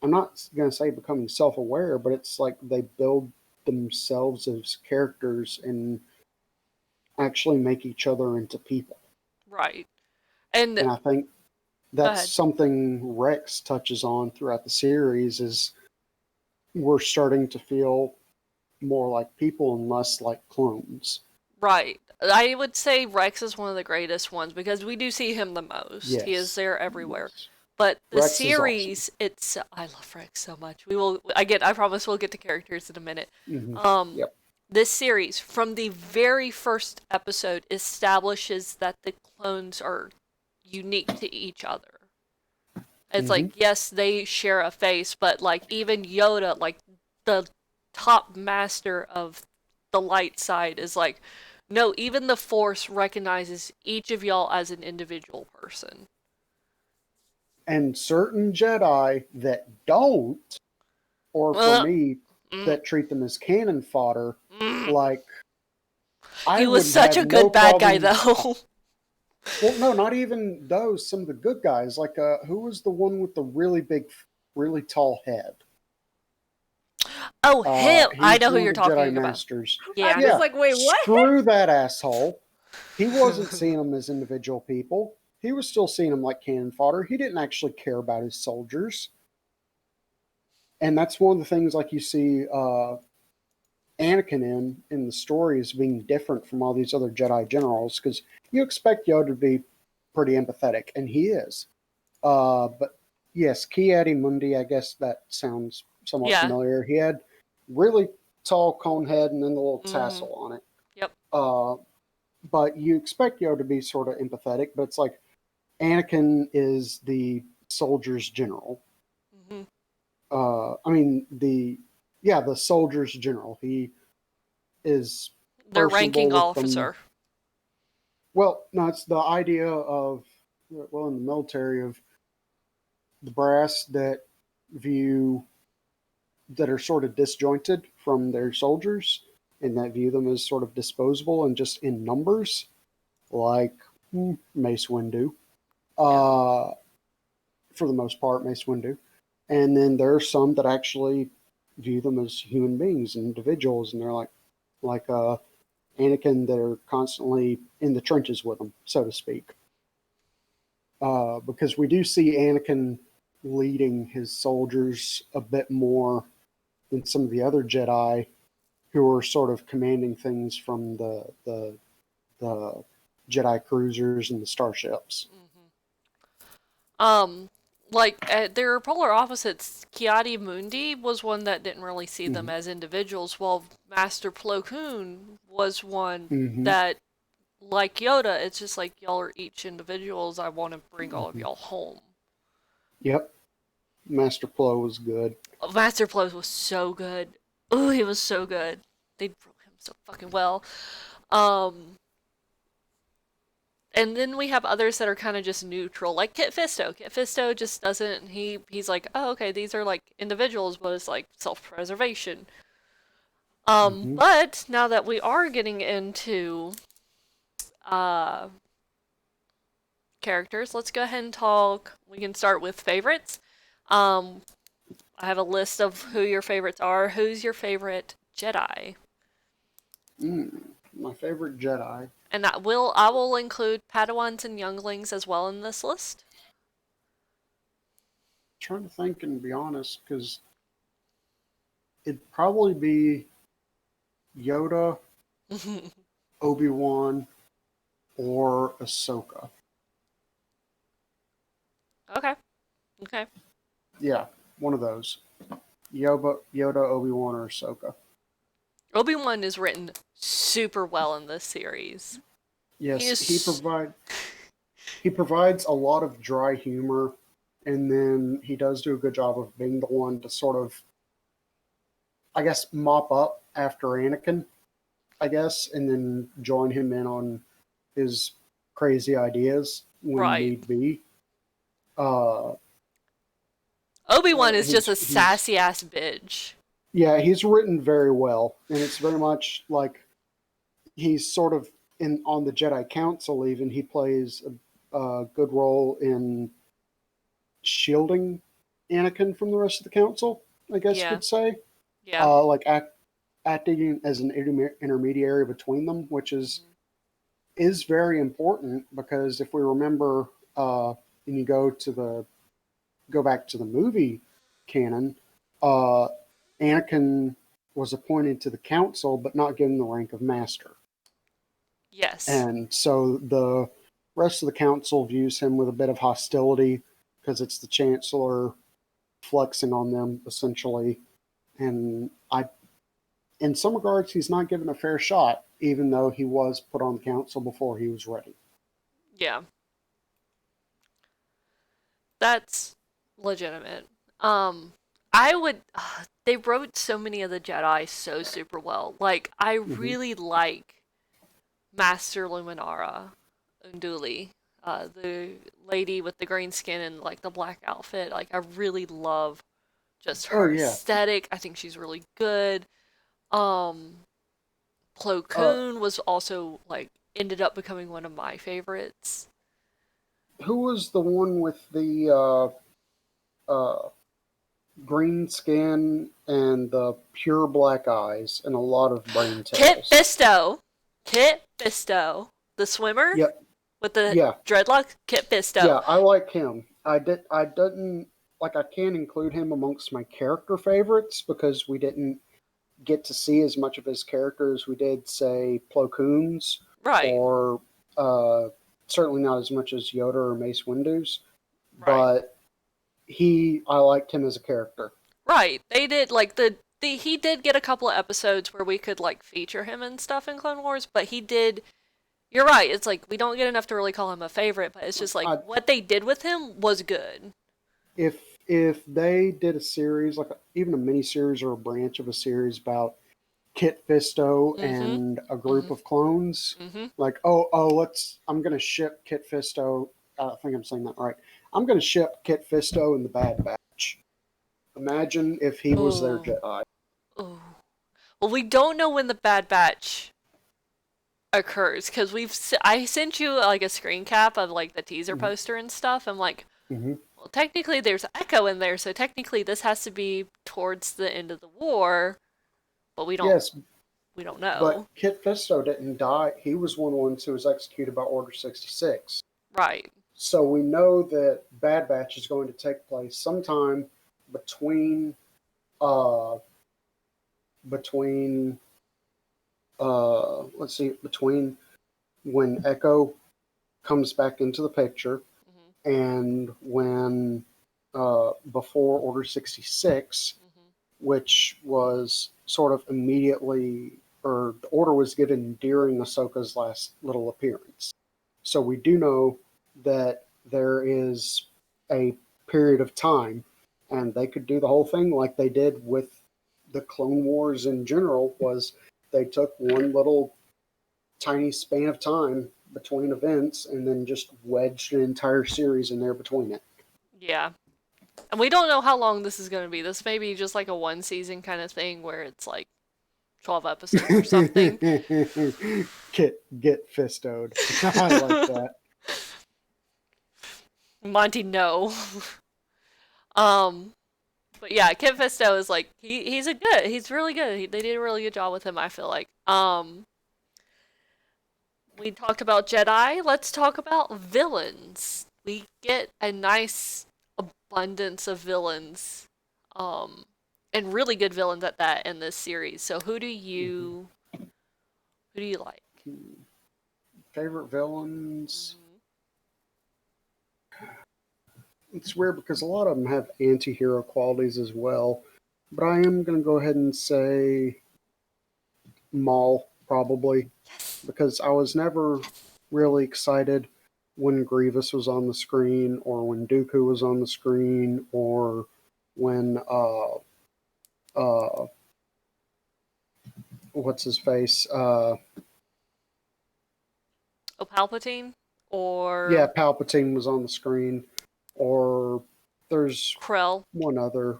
C: I'm not going to say becoming self-aware, but it's like they build themselves as characters and actually make each other into people.
A: Right. And
C: And I think
A: go
C: that's
A: ahead.
C: something Rex touches on throughout the series is we're starting to feel more like people and less like clones.
A: Right. I would say Rex is one of the greatest ones because we do see him the most. He is
C: Yes.
A: there everywhere.
C: Yes.
A: But the
C: Rex is
A: series, it's I love Rex so much. We will I promise we'll get to characters in a minute.
C: Mm-hmm.
A: Um
C: Yep.
A: this series from the very first episode establishes that the clones are unique to each other. It's
C: Mm-hmm.
A: like, yes, they share a face, but like even Yoda, like the top master of the light side, is like, no, even the Force recognizes each of y'all as an individual person.
C: And certain Jedi that don't, or for
A: Uh,
C: me,
A: mm,
C: that treat them as cannon fodder,
A: mm.
C: like I
A: He was
C: would
A: such
C: have
A: a
C: no
A: good bad guy,
C: problem.
A: though.
C: Well, no, not even those. Some of the good guys, like who was the one with the really big, really tall head?
A: Oh, him! I
C: He's
A: know who
C: one of
A: you're
C: the Jedi
A: talking about.
C: Masters.
B: I'm
A: Yeah.
B: just
C: Yeah,
B: like, wait, what?
C: screw that asshole. He wasn't seeing them as individual people. He was still seeing them like cannon fodder. He didn't actually care about his soldiers. And that's one of the things, like you see Anakin in the story, is being different from all these other Jedi generals, because you expect Yoda to be pretty empathetic, and he is. But yes, Ki-Adi-Mundi, I guess that sounds somewhat
A: Yeah.
C: familiar. He had really tall cone head and then the little
A: Mm-hmm.
C: tassel on it.
A: Yep.
C: But you expect Yoda to be sort of empathetic, but it's like Anakin is the soldier's general.
A: Mm-hmm.
C: I mean the soldier's general. He is
A: Their
C: personable
A: ranking
C: with them.
A: officer.
C: Well, no, it's the idea of, well, in the military, of the brass that are sort of disjointed from their soldiers and that view them as sort of disposable and just in numbers, like Mace Windu. For the most part, Mace Windu. And then there are some that actually view them as human beings and individuals, and they're like Anakin, that are constantly in the trenches with them, so to speak. Because we do see Anakin leading his soldiers a bit more than some of the other Jedi, who are sort of commanding things from the Jedi cruisers and the starships.
A: Mm-hmm. Like their polar opposites, Ki-Adi-Mundi was one that didn't really see them
C: Mm-hmm.
A: as individuals, while Master Plo Koon was one
C: Mm-hmm.
A: that, like Yoda, it's just like y'all are each individuals. I want to bring all of
C: Mm-hmm.
A: y'all home.
C: Yep. Master Plo was good.
A: Master Plo was so good. Ooh, he was so good. They wrote him so fucking well. Um, And then we have others that are kind of just neutral, like Kit Fisto. Kit Fisto just doesn't. He's like, oh, okay, these are like individuals, but it's like self-preservation.
C: Mm-hmm.
A: But now that we are getting into uh characters, let's go ahead and talk. We can start with favorites. Um, I have a list of who your favorites are. Who's your favorite Jedi?
C: My favorite Jedi.
A: And I will include Padawans and younglings as well in this list.
C: Trying to think and be honest, because it'd probably be Yoda, Obi-Wan, or Ahsoka.
A: Okay. Okay.
C: Yeah, one of those. Yoda, Obi-Wan, or Ahsoka.
A: Obi-Wan is written super well in this series.
C: Yes, he provides a lot of dry humor, and then he does do a good job of being the one to sort of, I guess, mop up after Anakin, I guess, and then join him in on his crazy ideas when
A: Right.
C: need be. Uh,
A: Obi-Wan is just a
C: he's
A: sassy ass bitch.
C: Yeah, he's written very well, and it's very much like he's sort of on the Jedi Council. Even he plays a good role in shielding Anakin from the rest of the Council, I guess you
A: Yeah.
C: could say.
A: Yeah.
C: Like acting as an intermediary between them, which is very important, because if we remember, and you go back to the movie canon, Anakin was appointed to the council, but not given the rank of master.
A: Yes.
C: And so the rest of the council views him with a bit of hostility because it's the chancellor flexing on them, essentially. And in some regards, he's not given a fair shot, even though he was put on the council before he was ready.
A: Yeah. That's legitimate. They wrote so many of the Jedi so super well. Like, I really like Master Luminara Unduli, the lady with the green skin and like the black outfit. Like, I really love just her aesthetic. I think she's really good. Plo Koon was also like ended up becoming one of my favorites.
C: Who was the one with the green skin and the pure black eyes and a lot of brain tails?
A: Kit Fisto, the swimmer.
C: Yep.
A: With the dreadlocks. Kit Fisto.
C: Yeah, I like him. I didn't like. I can't include him amongst my character favorites because we didn't get to see as much of his character as we did, say, Plo Koon's,
A: right?
C: Or certainly not as much as Yoda or Mace Windu's.
A: Right.
C: But I liked him as a character.
A: Right. They did like he did get a couple of episodes where we could like feature him and stuff in Clone Wars, but he did. You're right. It's like we don't get enough to really call him a favorite, but it's just like what they did with him was good.
C: If they did a series, like even a mini series or a branch of a series about Kit Fisto and a group of clones, like I'm gonna ship Kit Fisto. I think I'm saying that right. I'm gonna ship Kit Fisto in the Bad Batch. Imagine if he was their Jedi.
A: Oh, well, we don't know when the Bad Batch occurs because I sent you like a screen cap of like the teaser poster and stuff. I'm like, well, technically there's Echo in there, so technically this has to be towards the end of the war, but we don't.
C: Yes,
A: we don't know.
C: But Kit Fisto didn't die. He was one of the ones who was executed by Order 66.
A: Right.
C: So we know that Bad Batch is going to take place sometime between between when Echo comes back into the picture and when before Order 66, which was sort of immediately, or the order was given during Ahsoka's last little appearance. So we do know that there is a period of time, and they could do the whole thing like they did with the Clone Wars in general, was they took one little tiny span of time between events and then just wedged an entire series in there between it.
A: Yeah. And we don't know how long this is going to be. This may be just like a one season kind of thing where it's like 12 episodes or something.
C: Get fistoed. I like that.
A: Monty, no. But yeah, Kit Fisto is like he's really good. They did a really good job with him, I feel like. We talked about Jedi. Let's talk about villains. We get a nice abundance of villains, and really good villains at that in this series. So who do you like?
C: Favorite villains? It's weird because a lot of them have anti-hero qualities as well, but I am going to go ahead and say Maul, probably, because I was never really excited when Grievous was on the screen, or when Dooku was on the screen, or when what's his face?
A: Palpatine, or
C: Palpatine was on the screen, or there's
A: Krell.
C: One other.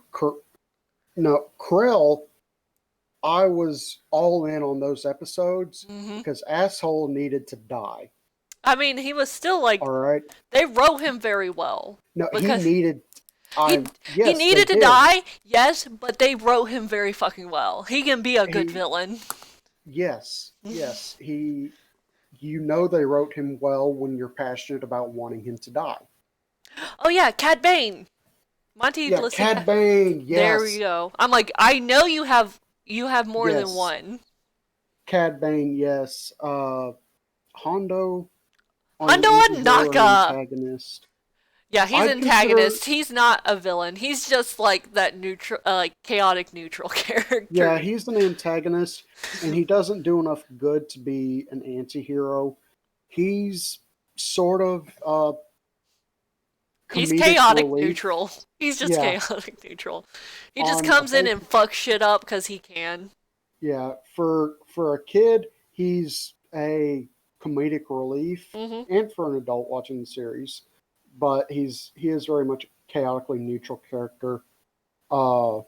C: No, Krell. I was all in on those episodes because asshole needed to die.
A: I mean, he was still like.
C: All right.
A: They wrote him very well.
C: No, he needed.
A: He needed to die, yes, but they wrote him very fucking well. He can be a good villain.
C: Yes. He. You know they wrote him well when you're passionate about wanting him to die.
A: Oh yeah, Cad Bane. Monty, listen.
C: Cad Bane. Yes.
A: There we go. I'm like, I know you have You have more than
C: Yes.
A: one.
C: Cad Bane, yes. Hondo,
A: Hondo
C: is there an
A: Naka.
C: antagonist?
A: Yeah, he's
C: I'd consider,
A: antagonist. He's not a villain. He's just like that neutral, like chaotic neutral
C: yeah,
A: character.
C: he's an antagonist, and he doesn't do enough good to be an anti-hero. He's sort of
A: He's
C: comedic
A: chaotic
C: relief.
A: neutral. He's just
C: Yeah,
A: chaotic neutral. He just
C: on a
A: comes in
C: basic.
A: and fucks shit up because he can.
C: Yeah, for a kid, he's a comedic relief,
A: Hmm.
C: and for an adult watching the series, but he is very much a chaotically neutral character. Uh,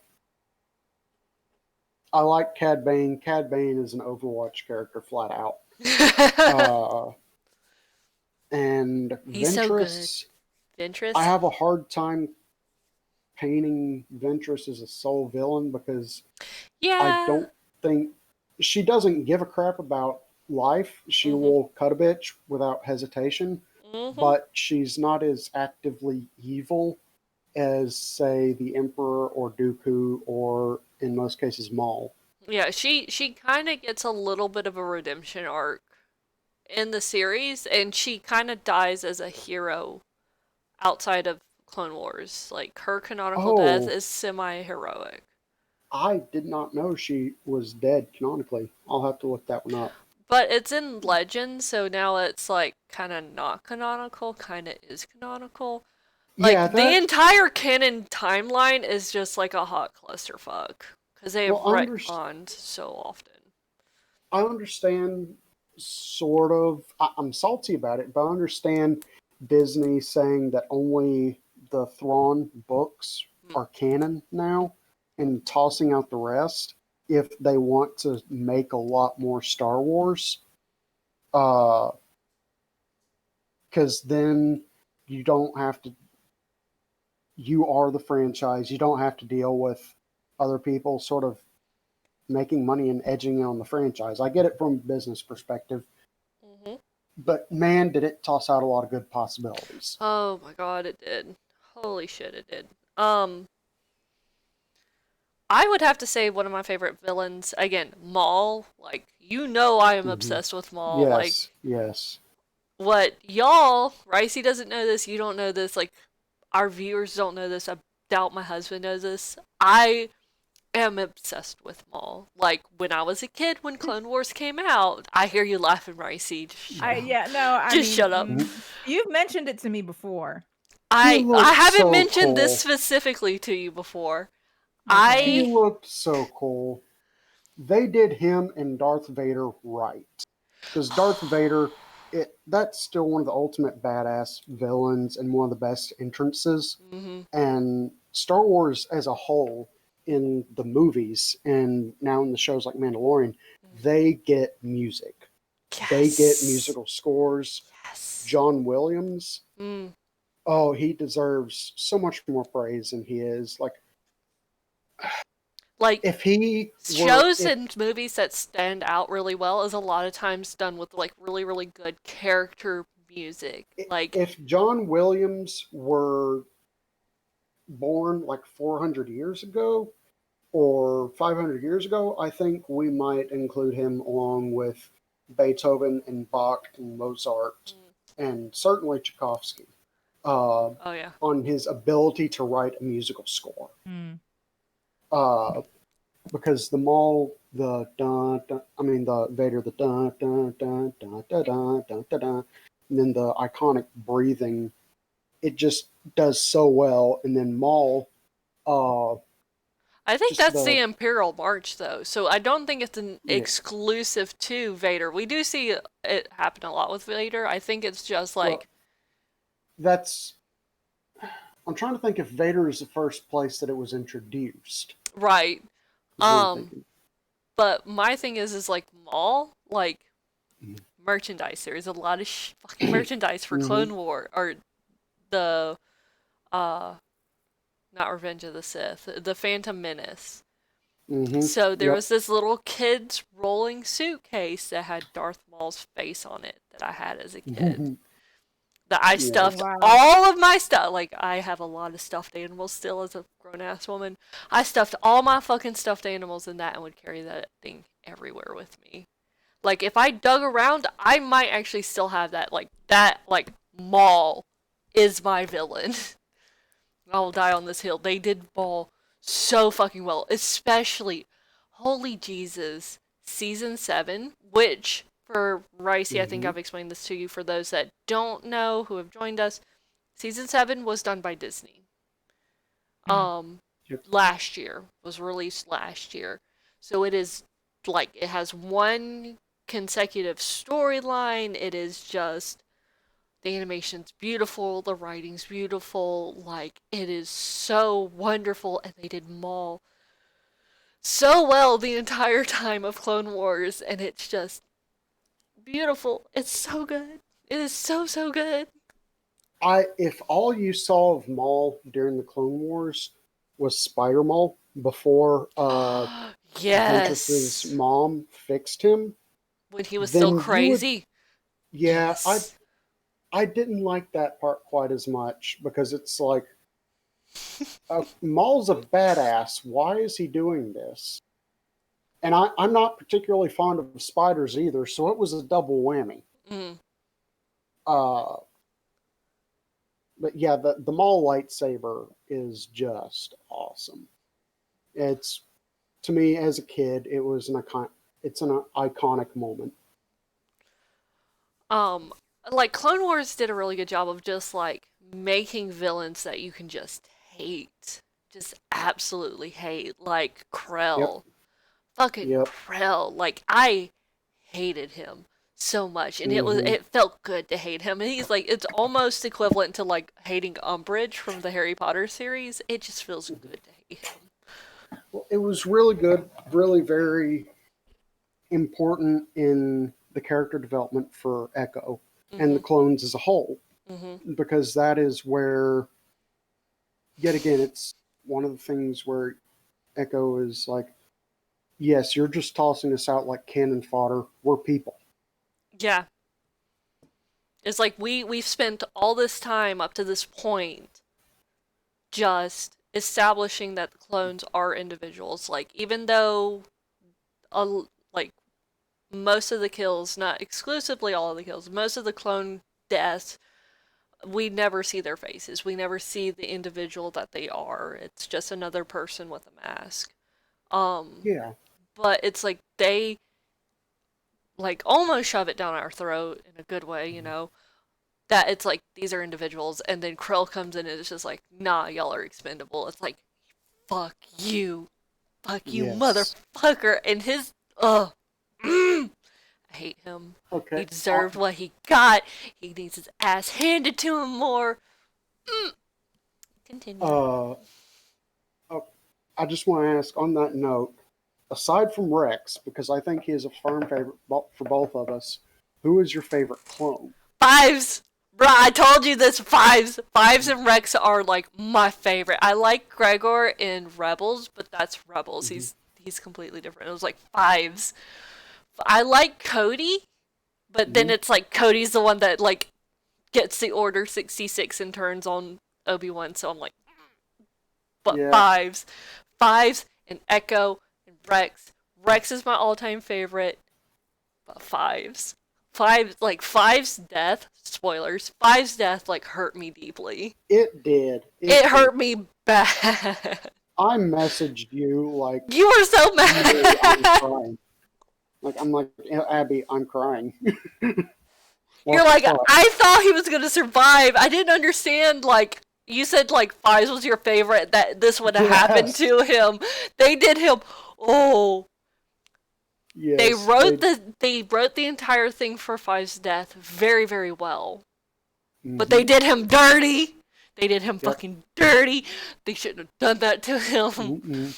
C: I like Cad Bane. Cad Bane is an Overwatch character, flat out. Uh, and
A: He's so good.
C: Ventress, I
A: Ventress?
C: have a hard time painting Ventress as a sole villain because I
A: Yeah.
C: don't think she doesn't give a crap about life. She
A: Hmm.
C: will cut a bitch without hesitation,
A: Hmm.
C: but she's not as actively evil as, say, the Emperor or Dooku or, in most cases, Maul.
A: Yeah, she kind of gets a little bit of a redemption arc in the series, and she kind of dies as a hero outside of Clone Wars. Like her canonical death
C: Oh,
A: is semi-heroic.
C: I did not know she was dead canonically. I'll have to look that one up.
A: But it's in Legend, so now it's like kind of not canonical, kind of is canonical.
C: Yeah,
A: Like the
C: that.
A: entire canon timeline is just like a hot clusterfuck because they have
C: Well,
A: retconned so often.
C: I understand sort of. I'm salty about it, but I understand Disney saying that only the Thrawn books
A: Hmm.
C: are canon now and tossing out the rest if they want to make a lot more Star Wars. Because then you don't have to, you are the franchise. You don't have to deal with other people sort of making money and edging on the franchise. I get it from a business perspective,
A: Hmm.
C: but man, did it toss out a lot of good possibilities.
A: Oh my god, it did. Holy shit, it did. Um, I would have to say one of my favorite villains, again, Maul. Like, you know I am
C: Hmm.
A: obsessed with Maul. Like,
C: Yes, yes.
A: what y'all, Ricey doesn't know this, you don't know this, like, our viewers don't know this, I doubt my husband knows this. I am obsessed with Maul. Like, when I was a kid, when Clone Wars came out, I hear you laughing, Ricey. Just shut
B: I
A: up.
B: yeah, no, I
A: Just
B: mean,
A: shut up.
B: you've mentioned it to me before.
C: He
A: I
C: looked
A: haven't
C: so
A: mentioned this
C: cool.
A: specifically to you before.
C: He
B: Okay.
A: I
C: looked so cool. They did him and Darth Vader right. Because Darth Vader, that's still one of the ultimate badass villains and one of the best entrances.
A: hmm.
C: And Star Wars as a whole, in the movies and now in the shows like Mandalorian, they get music. They get
A: Yes.
C: musical scores.
A: Yes.
C: John Williams,
A: Mm.
C: oh, he deserves so much more praise than he is. Like,
A: Like
C: if he were,
A: shows and movies that stand out really well is a lot of times done with like really really good character music. Like
C: if John Williams were born like 400 years ago or 500 years ago, I think we might include him along with Beethoven and Bach and Mozart and certainly Tchaikovsky uh,
A: oh yeah.
C: on his ability to write a musical score.
B: Mm.
C: Uh, because the Maul, the dun, dun, I mean the Vader, the dun dun dun dun dun dun dun dun, dun and then the iconic breathing, it just does so well. And then Maul, uh,
A: I think
C: just
A: that's the
C: the
A: Imperial March though. So I don't think it's an
C: yeah,
A: exclusive to Vader. We do see it happen a lot with Vader. I think it's just
C: well,
A: like
C: that's. I'm trying to think if Vader is the first place that it was introduced.
A: right.
C: Is what I'm
A: Um
C: thinking.
A: but my thing is like Maul, like
C: Mhm.
A: merchandise. There's a lot of fucking merchandise for
C: Mhm.
A: Clone War or the uh not Revenge of the Sith, the Phantom Menace.
C: Mhm.
A: So there
C: Yep.
A: was this little kid's rolling suitcase that had Darth Maul's face on it that I had as a kid. that I
C: Yeah.
A: stuffed
B: Wow.
A: all of my stuff. Like, I have a lot of stuffed animals still as a grown ass woman. I stuffed all my fucking stuffed animals in that and would carry that thing everywhere with me. Like, if I dug around, I might actually still have that. Like, Maul is my villain. I will die on this hill. They did Maul so fucking well. Especially, holy Jesus, season 7, which, for Ricey, I think I've explained this to you for those that don't know who have joined us. Season 7 was done by Disney.
C: Yep.
A: Last year. Was released last year. So it is, like, it has one consecutive storyline. It is just, the animation's beautiful, the writing's beautiful, like, it is so wonderful, and they did Maul so well the entire time of Clone Wars, and it's just beautiful. It's so good. It is so, so good.
C: If all you saw of Maul during the Clone Wars was Spider Maul before Ventress's
A: Yes.
C: mom fixed him,
A: When he was still
C: then you would.
A: crazy.
C: Yeah,
A: Yes.
C: I didn't like that part quite as much because it's like Maul's a badass. Why is he doing this? And I'm not particularly fond of spiders either, so it was a double whammy.
A: Mm.
C: Uh, but yeah, the Maul lightsaber is just awesome. It's, to me as a kid, it's an iconic moment.
A: Like, Clone Wars did a really good job of just, like, making villains that you can just hate. Just absolutely hate. Like, Krell.
C: Yep.
A: Fucking
C: Yep.
A: Krell. Like, I hated him so much, and it felt good to hate him. And he's like, it's almost equivalent to, like, hating Umbridge from the Harry Potter series. It just feels good to hate him.
C: Well, it was really good, really very important in the character development for Echo and the clones as a whole, because that is where, yet again, it's one of the things where Echo is like, yes, you're just tossing us out like cannon fodder. We're people.
A: Yeah. It's like we've spent all this time up to this point just establishing that the clones are individuals. Like, even though like, most of the kills, not exclusively all of the kills, most of the clone deaths, we never see their faces. We never see the individual that they are. It's just another person with a mask.
C: Yeah.
A: But it's like they, like, almost shove it down our throat in a good way, you know, that it's like, these are individuals, and then Krill comes in and it's just like, nah, y'all are expendable. It's like, fuck you,
C: Yes.
A: motherfucker, and his, I hate him.
C: Okay.
A: He deserved what he got. He needs his ass handed to him more. Continue.
C: I just want to ask on that note, aside from Rex, because I think he is a firm favorite for both of us, who is your favorite clone?
A: Fives! Bruh, I told you this, Fives! Fives and Rex are, like, my favorite. I like Gregor in Rebels, but that's Rebels. He's completely different. It was like Fives. I like Cody, but then it's like Cody's the one that, like, gets the Order 66 and turns on Obi-Wan, so I'm like, but
C: Yeah.
A: Fives and Echo and Rex. Rex is my all-time favorite, but Fives. Fives' death, spoilers, Fives' death, like, hurt me deeply.
C: It did.
A: It hurt me bad.
C: I messaged you like,
A: You were so mad.
C: I'm crying. I'm like, Abby, I'm crying.
A: You're like, I thought he was gonna survive. I didn't understand, like, you said, like, Fives was your favorite, that this would have happened to him. They did him,
C: Yes,
A: they wrote the entire thing for Five's death very, very well. But they did him dirty. They did him fucking dirty. They shouldn't have done that to him.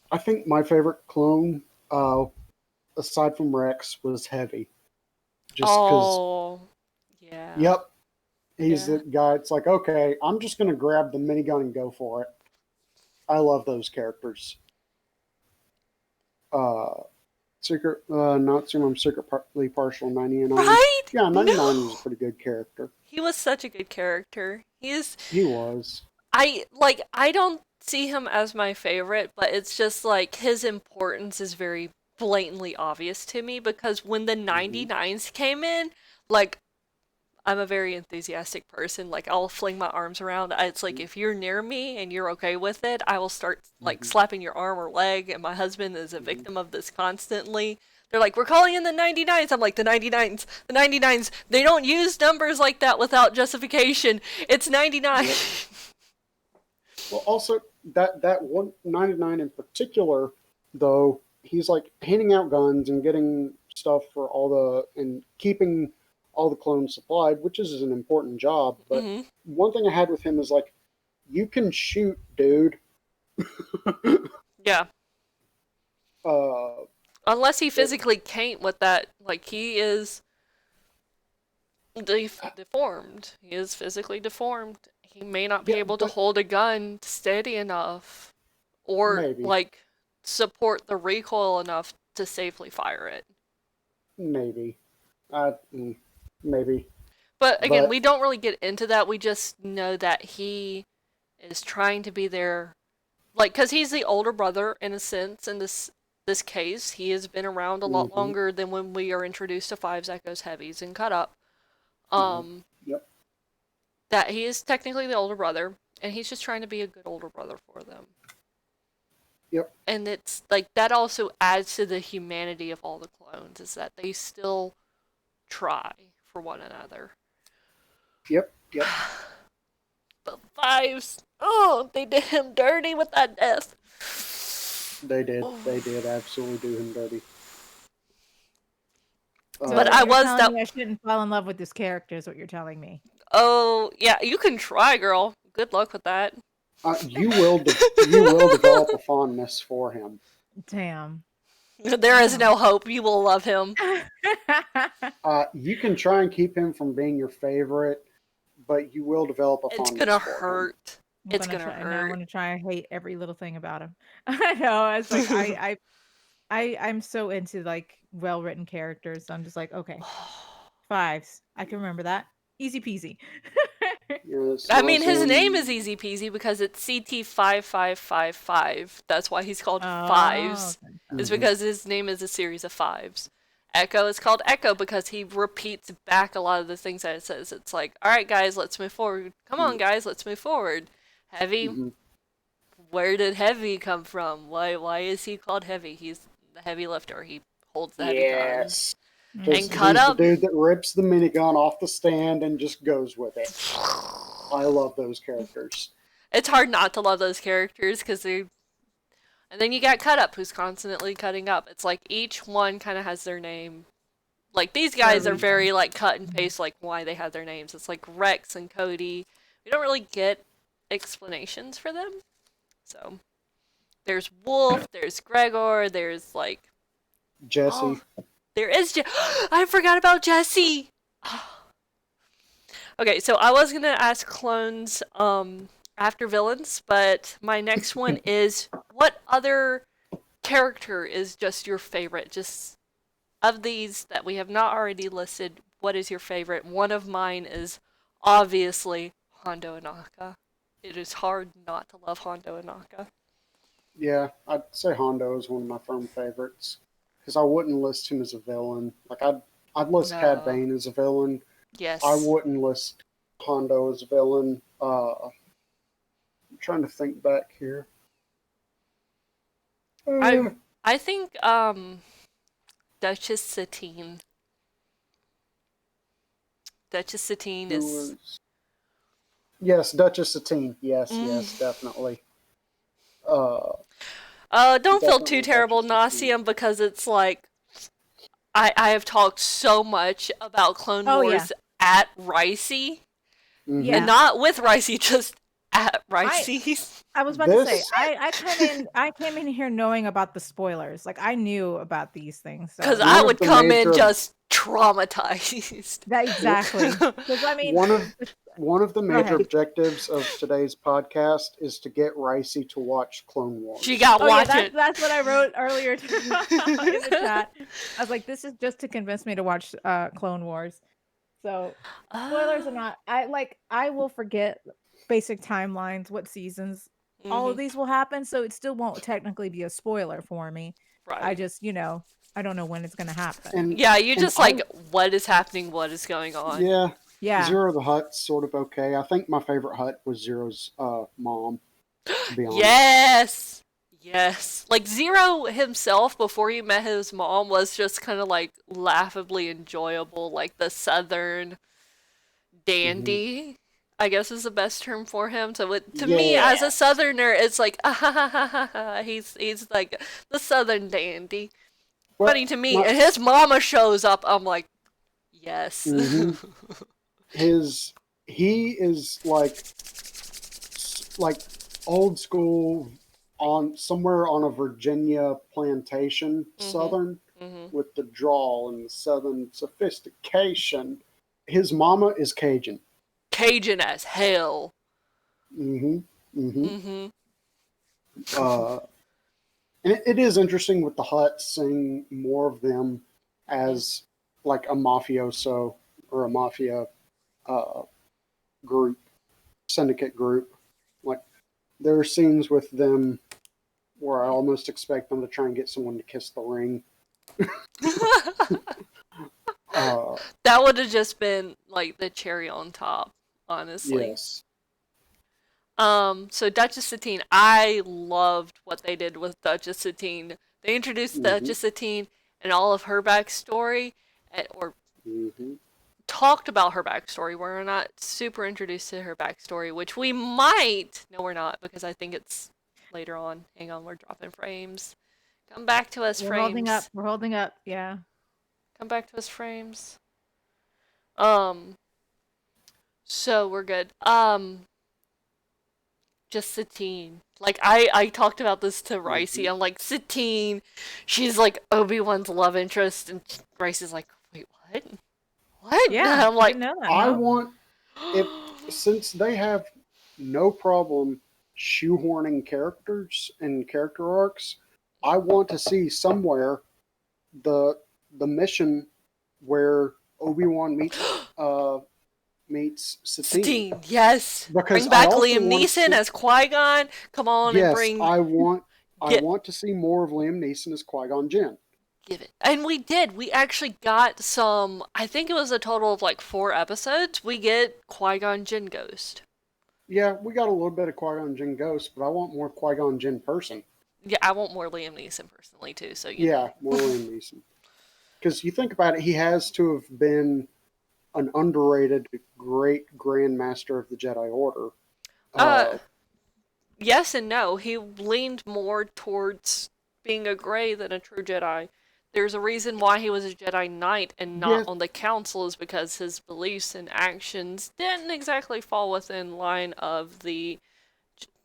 C: I think my favorite clone, aside from Rex, was Heavy. Just because.
A: Yeah.
C: Yep. He's the guy. It's like, okay, I'm just going to grab the minigun and go for it. I love those characters. Secret, I'm secretly partial 99.
A: Right?
C: Yeah, 99
A: No.
C: was a pretty good character.
A: He was such a good character.
C: He was.
A: I don't see him as my favorite, but it's just like his importance is very blatantly obvious to me because when the 99s came in, like I'm a very enthusiastic person. Like I'll fling my arms around. It's like if you're near me and you're okay with it, I will start like slapping your arm or leg. And my husband is a victim of this constantly. They're like, we're calling in the 99s. I'm like, the 99s, the 99s. They don't use numbers like that without justification. It's 99.
C: Yep. Well, also that 199 in particular, though, he's like handing out guns and getting stuff for and keeping all the clones supplied, which is an important job. But one thing I had with him is like, you can shoot, dude.
A: Yeah.
C: Uh,
A: Unless he physically can't with that, like he is deformed. He is physically deformed. He may not be able to hold a gun steady enough, or like support the recoil enough to safely fire it.
C: Maybe. Maybe.
A: But again, we don't really get into that. We just know that he is trying to be there, like, because he's the older brother in a sense. In this case, he has been around a lot longer than when we are introduced to Fives, Echoes, Heavies, and Cut Up.
C: Yep.
A: That he is technically the older brother, and he's just trying to be a good older brother for them.
C: Yep.
A: And it's like that also adds to the humanity of all the clones, is that they still try for one another.
C: Yep.
A: The Fives, they did him dirty with that death.
C: They did. They did absolutely do him dirty.
B: So but I shouldn't fall in love with this character, is what you're telling me.
A: Oh yeah, you can try, girl. Good luck with that.
C: You will develop a fondness for him.
B: Damn.
A: There is no hope. You will love him.
C: You can try and keep him from being your favorite, but you will develop a fondness.
A: It's gonna hurt. It's gonna hurt.
B: I'm gonna try and hate every little thing about him. I know. It's like I'm so into like well-written characters. So I'm just like, okay, Fives. I can remember that. Easy peasy.
A: I mean, his name is easy peasy because it's CT5555. That's why he's called Fives. Okay. It's because his name is a series of fives. Echo is called Echo because he repeats back a lot of the things that it says. It's like, all right, guys, let's move forward. Come on, guys, let's move forward. Heavy. Where did Heavy come from? Why is he called Heavy? He's the heavy lifter. He holds the heavy guns. And Cut Up,
C: the dude that rips the minigun off the stand and just goes with it. I love those characters.
A: It's hard not to love those characters because they. And then you got Cut Up, who's constantly cutting up. It's like each one kind of has their name. Like these guys are very like cut and paste, like why they have their names. It's like Rex and Cody. We don't really get explanations for them. So there's Wolf, there's Gregor, there's like
C: Jesse.
A: There is I forgot about Jesse. Okay, so I was gonna ask clones after villains, but my next one is, what other character is just your favorite? Just of these that we have not already listed, what is your favorite? One of mine is obviously Hondo Ohnaka. It is hard not to love Hondo Ohnaka.
C: Yeah, I'd say Hondo is one of my firm favorites. Because I wouldn't list him as a villain. Like I'd list Cad Bane as a villain.
A: Yes.
C: I wouldn't list Hondo as a villain. I'm trying to think back here.
A: I think Duchess Satine. Duchess Satine is.
C: Yes, Duchess Satine. Yes, definitely.
A: Don't feel too terrible, Nauseam, because it's like I have talked so much about Clone Wars at Ricey. And not with Ricey, just at Ricey's.
B: I was about to say, I came in here knowing about the spoilers. Like I knew about these things.
A: Because I would come in just traumatized.
B: That exactly. Because I mean,
C: One of the
B: go
C: major
B: ahead.
C: objectives of today's podcast is to get Ricey to watch Clone Wars.
A: She got
B: Oh yeah,
A: watch it.
B: that's what I wrote earlier in the chat. I was like, this is just to convince me to watch Clone Wars. So spoilers or not, I will forget basic timelines, what seasons all of these will happen, so it still won't technically be a spoiler for me. I
A: Right.
B: just, I don't know when it's gonna happen.
C: And
A: Yeah, you
C: and
A: just like what is happening, what is going on.
C: yeah,
B: Yeah.
C: Zero the Hutt's sort of okay. I think my favorite Hutt was Zero's mom, to be honest.
A: Yes. Yes. Like Zero himself before he met his mom was just kind of like laughably enjoyable, like the southern dandy. I guess is the best term for him. So to me as a southerner, it's like he's like the southern dandy.
C: Well,
A: Funny to me, and his mama shows up. I'm like, yes.
C: He is like old school somewhere on a Virginia plantation, southern, with the drawl and the southern sophistication. His mama is Cajun.
A: Cajun as hell.
C: And it is interesting with the Hutt seeing more of them as like a mafioso or a mafia group, syndicate group. Like there are scenes with them where I almost expect them to try and get someone to kiss the ring.
A: That would have just been like the cherry on top, honestly.
C: Yes.
A: So Duchess Satine, I loved what they did with Duchess Satine. They introduced Duchess Satine and all of her backstory, or talked about her backstory. We're not super introduced to her backstory, which we might. No, we're not, because I think it's later on. Hang on, we're dropping frames. Come back to us, frames.
B: We're holding up. Yeah.
A: Come back to us, frames. So we're good. Just Satine. Like I talked about this to Ricey. I'm like, Satine, she's like Obi-Wan's love interest, and Ricey's like, wait, what? What?
B: Yeah,
A: I'm like,
B: I didn't know that.
C: I want since they have no problem shoehorning characters and character arcs, I want to see somewhere the mission where Obi-Wan meets Satine.
A: Yes.
C: Because
A: bring back
C: I also
A: Liam
C: want to
A: Neeson
C: see-
A: as Qui-Gon. Come on and
C: Yes,
A: bring.
C: I want to see more of Liam Neeson as Qui-Gon Jinn.
A: Give it. And we did. We actually got some. I think it was a total of like 4 episodes. We get Qui-Gon Jinn Ghost.
C: Yeah, we got a little bit of Qui-Gon Jinn Ghost, but I want more Qui-Gon Jinn person.
A: Yeah, I want more Liam Neeson personally too. So
C: more Liam Neeson. Because you think about it, he has to have been an underrated great Grandmaster of the Jedi Order.
A: Yes and no. He leaned more towards being a Grey than a true Jedi. There's a reason why he was a Jedi Knight and not on the Council, is because his beliefs and actions didn't exactly fall within line of the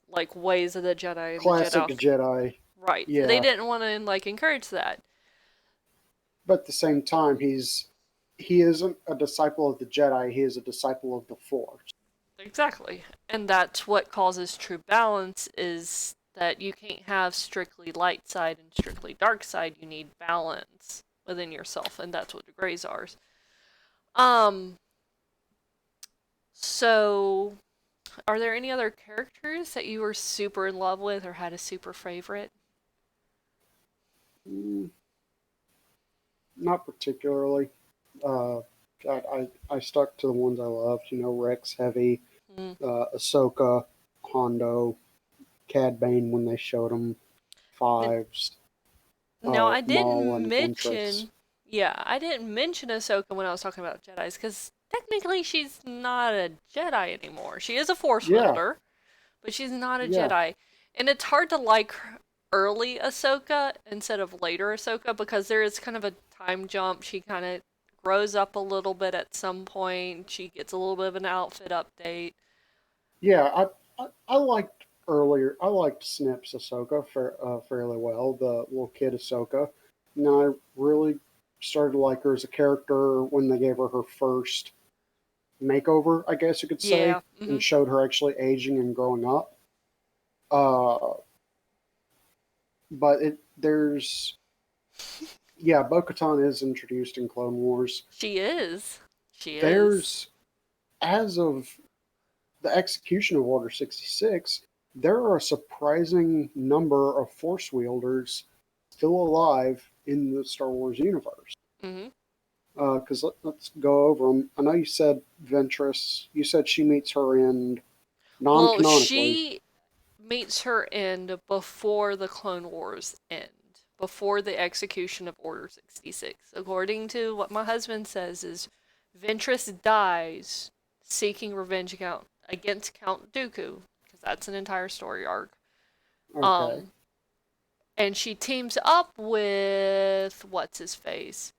A: like ways of the Jedi.
C: Classic Jedi.
A: Right.
C: Yeah.
A: They didn't want to like encourage that.
C: But at the same time, he isn't a disciple of the Jedi. He is a disciple of the Force.
A: Exactly. And that's what causes true balance, is that you can't have strictly light side and strictly dark side. You need balance within yourself, and that's what the Greys are. So are there any other characters that you were super in love with or had a super favorite?
C: Not particularly. I stuck to the ones I loved. Rex, Heavy, Ahsoka, Hondo, Cad Bane when they showed him Fives.
A: No, I
C: Maul
A: didn't
C: and
A: mention.
C: Ventress.
A: Yeah, I didn't mention Ahsoka when I was talking about Jedis, because technically she's not a Jedi anymore. She is a Force wielder, but she's not a Jedi. And it's hard to like early Ahsoka instead of later Ahsoka, because there is kind of a time jump. She kind of grows up a little bit at some point. She gets a little bit of an outfit update.
C: Yeah, I liked earlier. I liked Snip's Ahsoka fairly well. The little kid Ahsoka. And I really started to like her as a character when they gave her her first makeover, I guess you could say,
A: Yeah.
C: and showed her actually aging and growing up. Uh, but Bo-Katan is introduced in Clone Wars.
A: She is. She is.
C: There's, as of the execution of Order 66, there are a surprising number of Force wielders still alive in the Star Wars universe. Because let's go over them. I know you said Ventress. You said she meets her end non-canonically.
A: Well, she meets her end before the Clone Wars end. Before the execution of Order 66. According to what my husband says is Ventress dies seeking revenge against Count Dooku. Because that's an entire story arc.
C: Okay.
A: And she teams up with what's-his-face?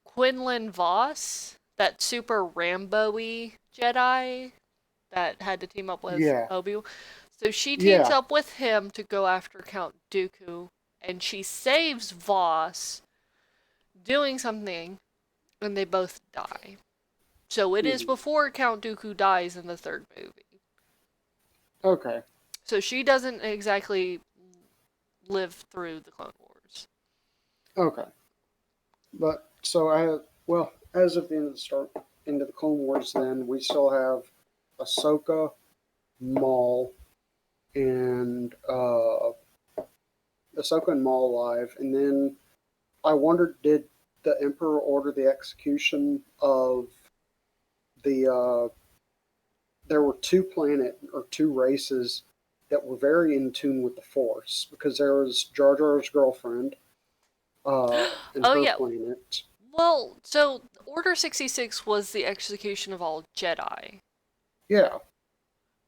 A: Quinlan Voss, that super Rambo-y Jedi that had to team up with Obi-Wan. So she teams up with him to go after Count Dooku, and she saves Voss doing something, and they both die. So it is before Count Dooku dies in the third movie.
C: Okay.
A: So she doesn't exactly live through the Clone Wars.
C: Okay. But so as of the end of the Clone Wars, then we still have Ahsoka, Maul, and alive, and then I wondered, did the Emperor order the execution of the? There were two races that were very in tune with the Force, because there was Jar Jar's girlfriend, and her planet.
A: Well, so Order 66 was the execution of all Jedi.
C: Yeah.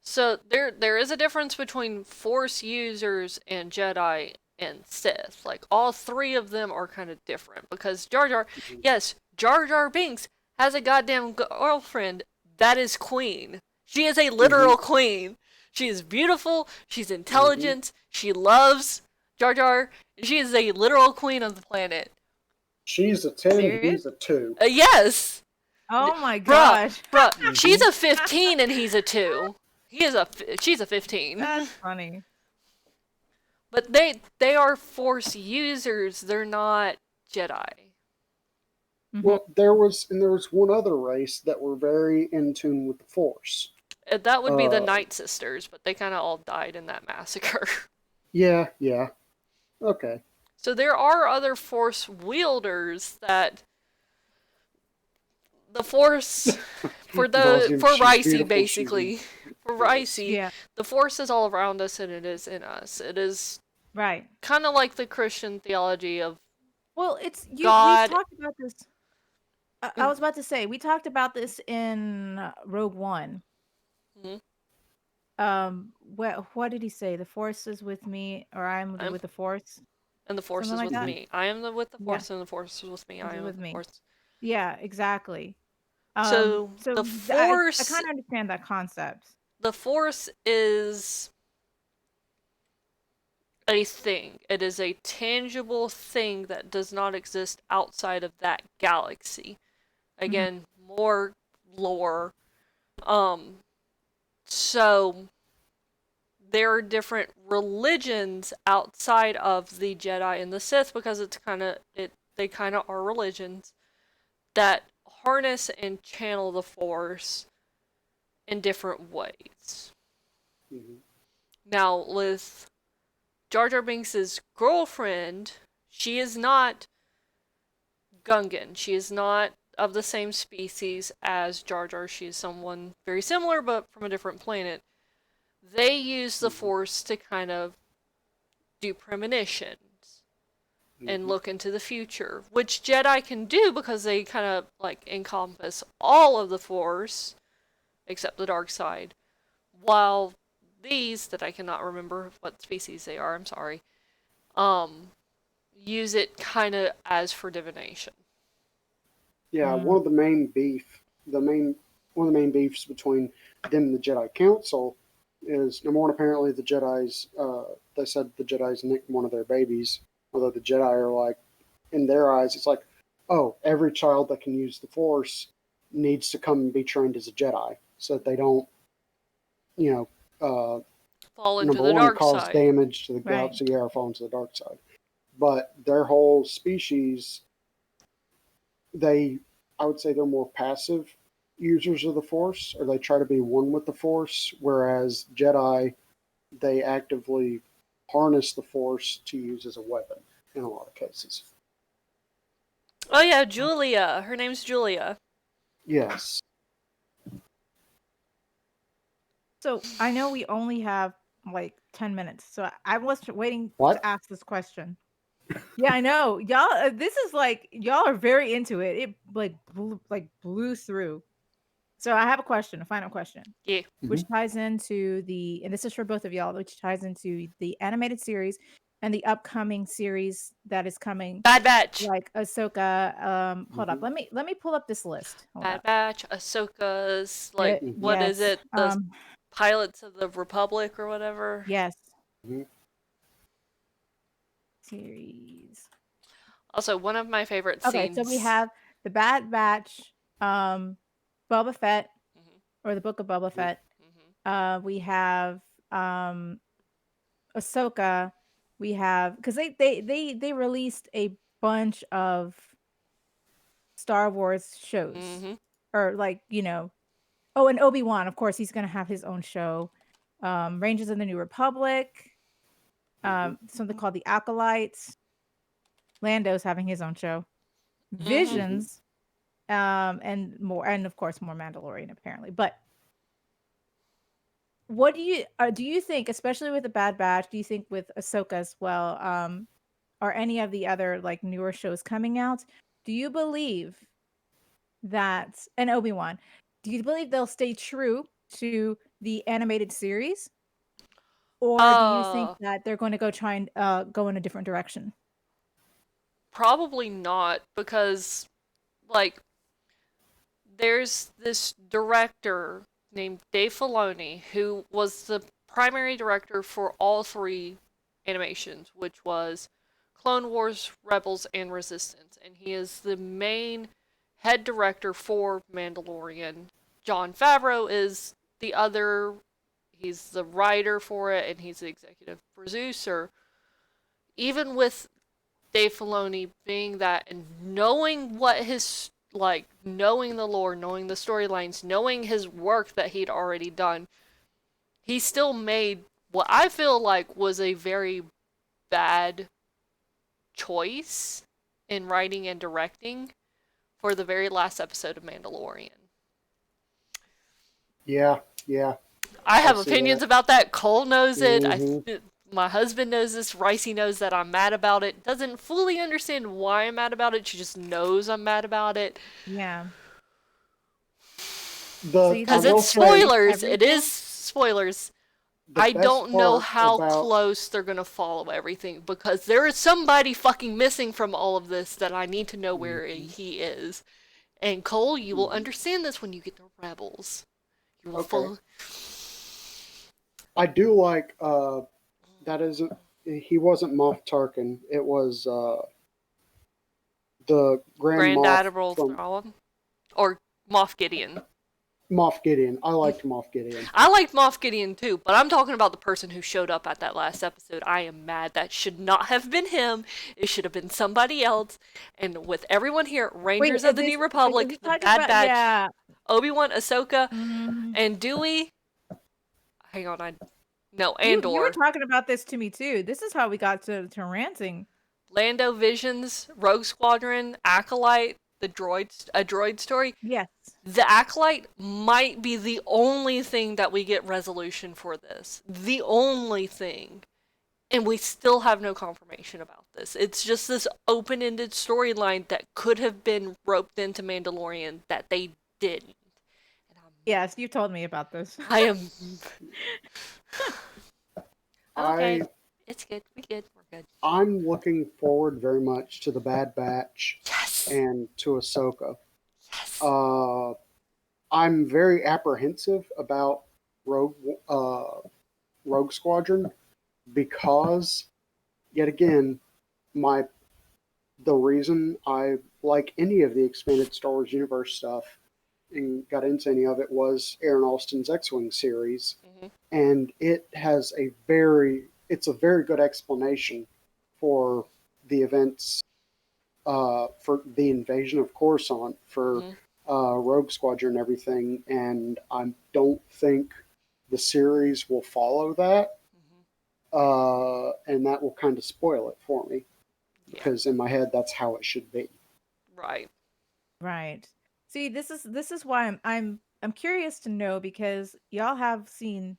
A: So there is a difference between Force users and Jedi and Sith. Like, all three of them are kind of different, because Jar Jar Binks has a goddamn girlfriend that is Queen. She is a literal queen. She is beautiful, she's intelligent, she loves Jar Jar, she is a literal queen of the planet.
C: She's a 10, he's a 2.
A: Yes!
B: Oh my gosh.
A: Bruh, she's a 15 and he's a 2. She's a 15.
B: That's funny.
A: But they are Force users, they're not Jedi.
C: Well, there was one other race that were very in tune with the Force.
A: That would be the Night Sisters, but they kind of all died in that massacre.
C: Yeah. Okay.
A: So there are other Force wielders that the Force for Ricey, basically. For Ricey, the Force is all around us and it is in us. It is
B: right.
A: Kind of like the Christian theology of
B: it's
A: God.
B: We talked about this. I was about to say we talked about this in Rogue One. What did he say? The Force is with me, or I'm with the Force,
A: and the Force is with me. I am with the Force, and the Force is with me. I am with the Force.
B: Yeah, exactly.
A: So the Force,
B: I kind of understand that concept.
A: The Force is a thing. It is a tangible thing that does not exist outside of that galaxy. Again, more lore. So there are different religions outside of the Jedi and the Sith, because they kind of are religions that harness and channel the Force in different ways. Now, with Jar Jar Binks' girlfriend, she is not Gungan. She is not of the same species as Jar Jar. She is someone very similar, but from a different planet. They use the Force to kind of do premonitions and look into the future, which Jedi can do because they kind of like encompass all of the Force except the dark side, while these, that I cannot remember what species they are, I'm sorry, use it kind of as for divination.
C: Yeah, one of the main beefs between them and the Jedi Council is, number one, apparently the Jedi's, they said the Jedi's nicked one of their babies, although the Jedi are like, in their eyes, it's like, oh, every child that can use the Force needs to come and be trained as a Jedi, so that they don't, you know,
A: Fall into
C: number
A: the
C: one,
A: dark
C: cause
A: side.
C: damage to the
B: Right.
C: galaxy or fall into the dark side. But their whole species, I would say they're more passive users of the Force, or they try to be one with the Force, whereas Jedi, they actively harness the Force to use as a weapon in a lot of cases.
A: Oh yeah, Julia. Her name's Julia.
C: Yes.
B: So I know we only have like 10 minutes. So I was waiting
C: What?
B: to ask this question. Yeah, I know. Y'all, this is like, y'all are very into it. It like blew through. So I have a question, a final question.
A: Yeah.
B: Which ties into and this is for both of y'all, which ties into the animated series and the upcoming series that is coming.
A: Bad Batch.
B: Like Ahsoka. Hold up. Let me pull up this list. Hold
A: Bad
B: up.
A: Batch, Ahsoka's, like, what is
B: Yes.
A: it? The Pilots of the Republic or whatever?
B: Yes.
C: Mhm.
B: Series.
A: Also, one of my favorite
B: Okay,
A: scenes.
B: so we have the Bad Batch, Boba Fett, or the Book of Boba Fett. We have Ahsoka. We have, because they released a bunch of Star Wars shows, or like, oh, and Obi-Wan, of course, he's gonna have his own show. Rangers of the New Republic, something called the Acolytes. Lando's having his own show. Visions, and more, and of course more Mandalorian apparently. But what do you think, especially with the Bad Batch, do you think with Ahsoka as well, or any of the other like newer shows coming out, do you believe that, and Obi-Wan, do you believe they'll stay true to the animated series, or do you think that they're going to try and go in a different direction?
A: Probably not, because, like, there's this director named Dave Filoni who was the primary director for all three animations, which was Clone Wars, Rebels, and Resistance, and he is the main head director for Mandalorian. Jon Favreau is the other, he's the writer for it, and he's the executive producer. Even with Dave Filoni being that and knowing what his, like, knowing the lore, knowing the storylines, knowing his work that he'd already done, he still made what I feel like was a very bad choice in writing and directing for the very last episode of Mandalorian.
C: Yeah.
A: I have opinions about that. Cole knows it.
C: Mm-hmm.
A: My husband knows this. Ricey knows that I'm mad about it. Doesn't fully understand why I'm mad about it. She just knows I'm mad about it.
B: Yeah.
A: Because it's spoilers. It is spoilers. I don't know how close they're going to follow everything, because there is somebody fucking missing from all of this that I need to know where he is. And Cole, you will understand this when you get to Rebels. You will
C: I do like that isn't, he wasn't Moff Tarkin. It was the Grand Moff
A: Admiral Thrawn, or Moff Gideon.
C: Moff Gideon. I liked Moff Gideon.
A: I liked Moff Gideon too, but I'm talking about the person who showed up at that last episode. I am mad. That should not have been him. It should have been somebody else. And with everyone here, Rangers of the New Republic, the Bad Batch, Obi-Wan, Ahsoka, and Dewey. Hang on, Andor.
B: You were talking about this to me too. This is how we got to ranting.
A: Lando, Visions, Rogue Squadron, Acolyte, a droid story.
B: Yes.
A: The Acolyte might be the only thing that we get resolution for this. The only thing. And we still have no confirmation about this. It's just this open-ended storyline that could have been roped into Mandalorian that they didn't.
B: Yes, you told me about this.
A: I am... Okay. It's good. We're good.
C: I'm looking forward very much to the Bad Batch.
A: Yes.
C: And to Ahsoka.
A: Yes.
C: I'm very apprehensive about Rogue Squadron, because, yet again, the reason I like any of the expanded Star Wars universe stuff, and got into any of it, was Aaron Alston's X-Wing series, and it's a very good explanation for the events, for the invasion of Coruscant, for Rogue Squadron and everything, and I don't think the series will follow that, and that will kind of spoil it for me, because in my head that's how it should be.
A: Right.
B: Right. See, this is why I'm curious to know, because y'all have seen,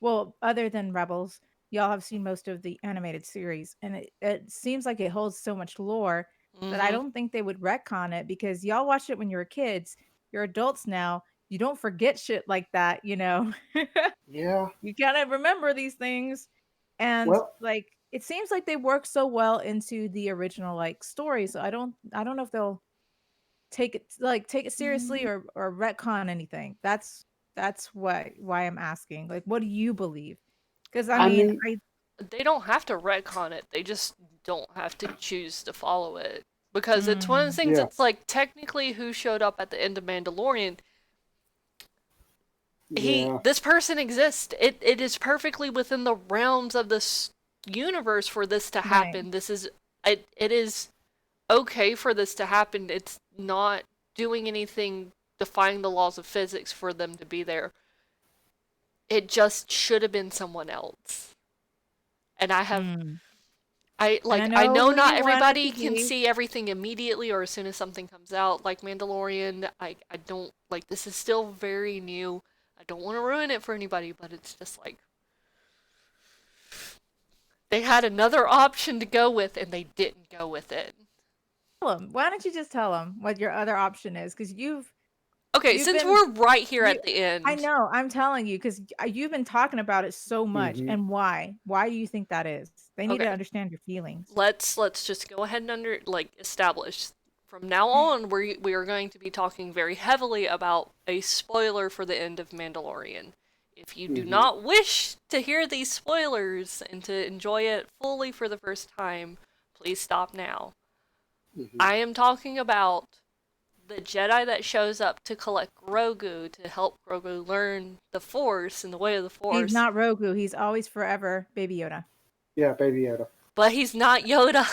B: well, other than Rebels, y'all have seen most of the animated series, and it seems like it holds so much lore that I don't think they would retcon it, because y'all watched it when you were kids. You're adults now. You don't forget shit like that, you know.
C: Yeah.
B: You gotta remember these things, and
C: Well,
B: like it seems like they work so well into the original like story. So I don't know if they'll take it seriously or retcon anything. That's why I'm asking. Like, what do you believe? Because I
C: I
B: mean,
C: mean,
A: They don't have to retcon it. They just don't have to choose to follow it. Because it's one of the things,
C: yeah,
A: it's like, technically who showed up at the end of Mandalorian,
C: yeah.
A: this person exists. It is perfectly within the realms of this universe for this to
B: right.
A: happen. It is okay for this to happen. It's not doing anything defying the laws of physics for them to be there. It just should have been someone else. And
B: Mm.
A: I
B: I know
A: know
B: who
A: not
B: you want it
A: everybody
B: to
A: can
B: be.
A: see everything immediately or as soon as something comes out. Like Mandalorian, I don't like, this is still very new. I don't want to ruin it for anybody, but it's just like they had another option to go with and they didn't go with it.
B: Tell 'em. Why don't you just tell them what your other option is? Because
A: Okay,
B: you've
A: since
B: been
A: we're right here
B: you.
A: at the
B: I
A: end,
B: know. I'm telling you because you've been talking about it so much,
C: Hmm.
B: and why? Why do you think that is? They need to
A: okay,
B: understand your feelings.
A: let's just go ahead and establish from now on we are going to be talking very heavily about a spoiler for the end of Mandalorian. If you do
C: Hmm.
A: not wish to hear these spoilers and to enjoy it fully for the first time, please stop now.
C: Hmm.
A: I am talking about the Jedi that shows up to collect Grogu to help Grogu learn the Force and the way of the
B: He's
A: Force,
B: not Rogu. He's always forever Baby Yoda.
C: Yeah, Baby Yoda.
A: but he's not Yoda.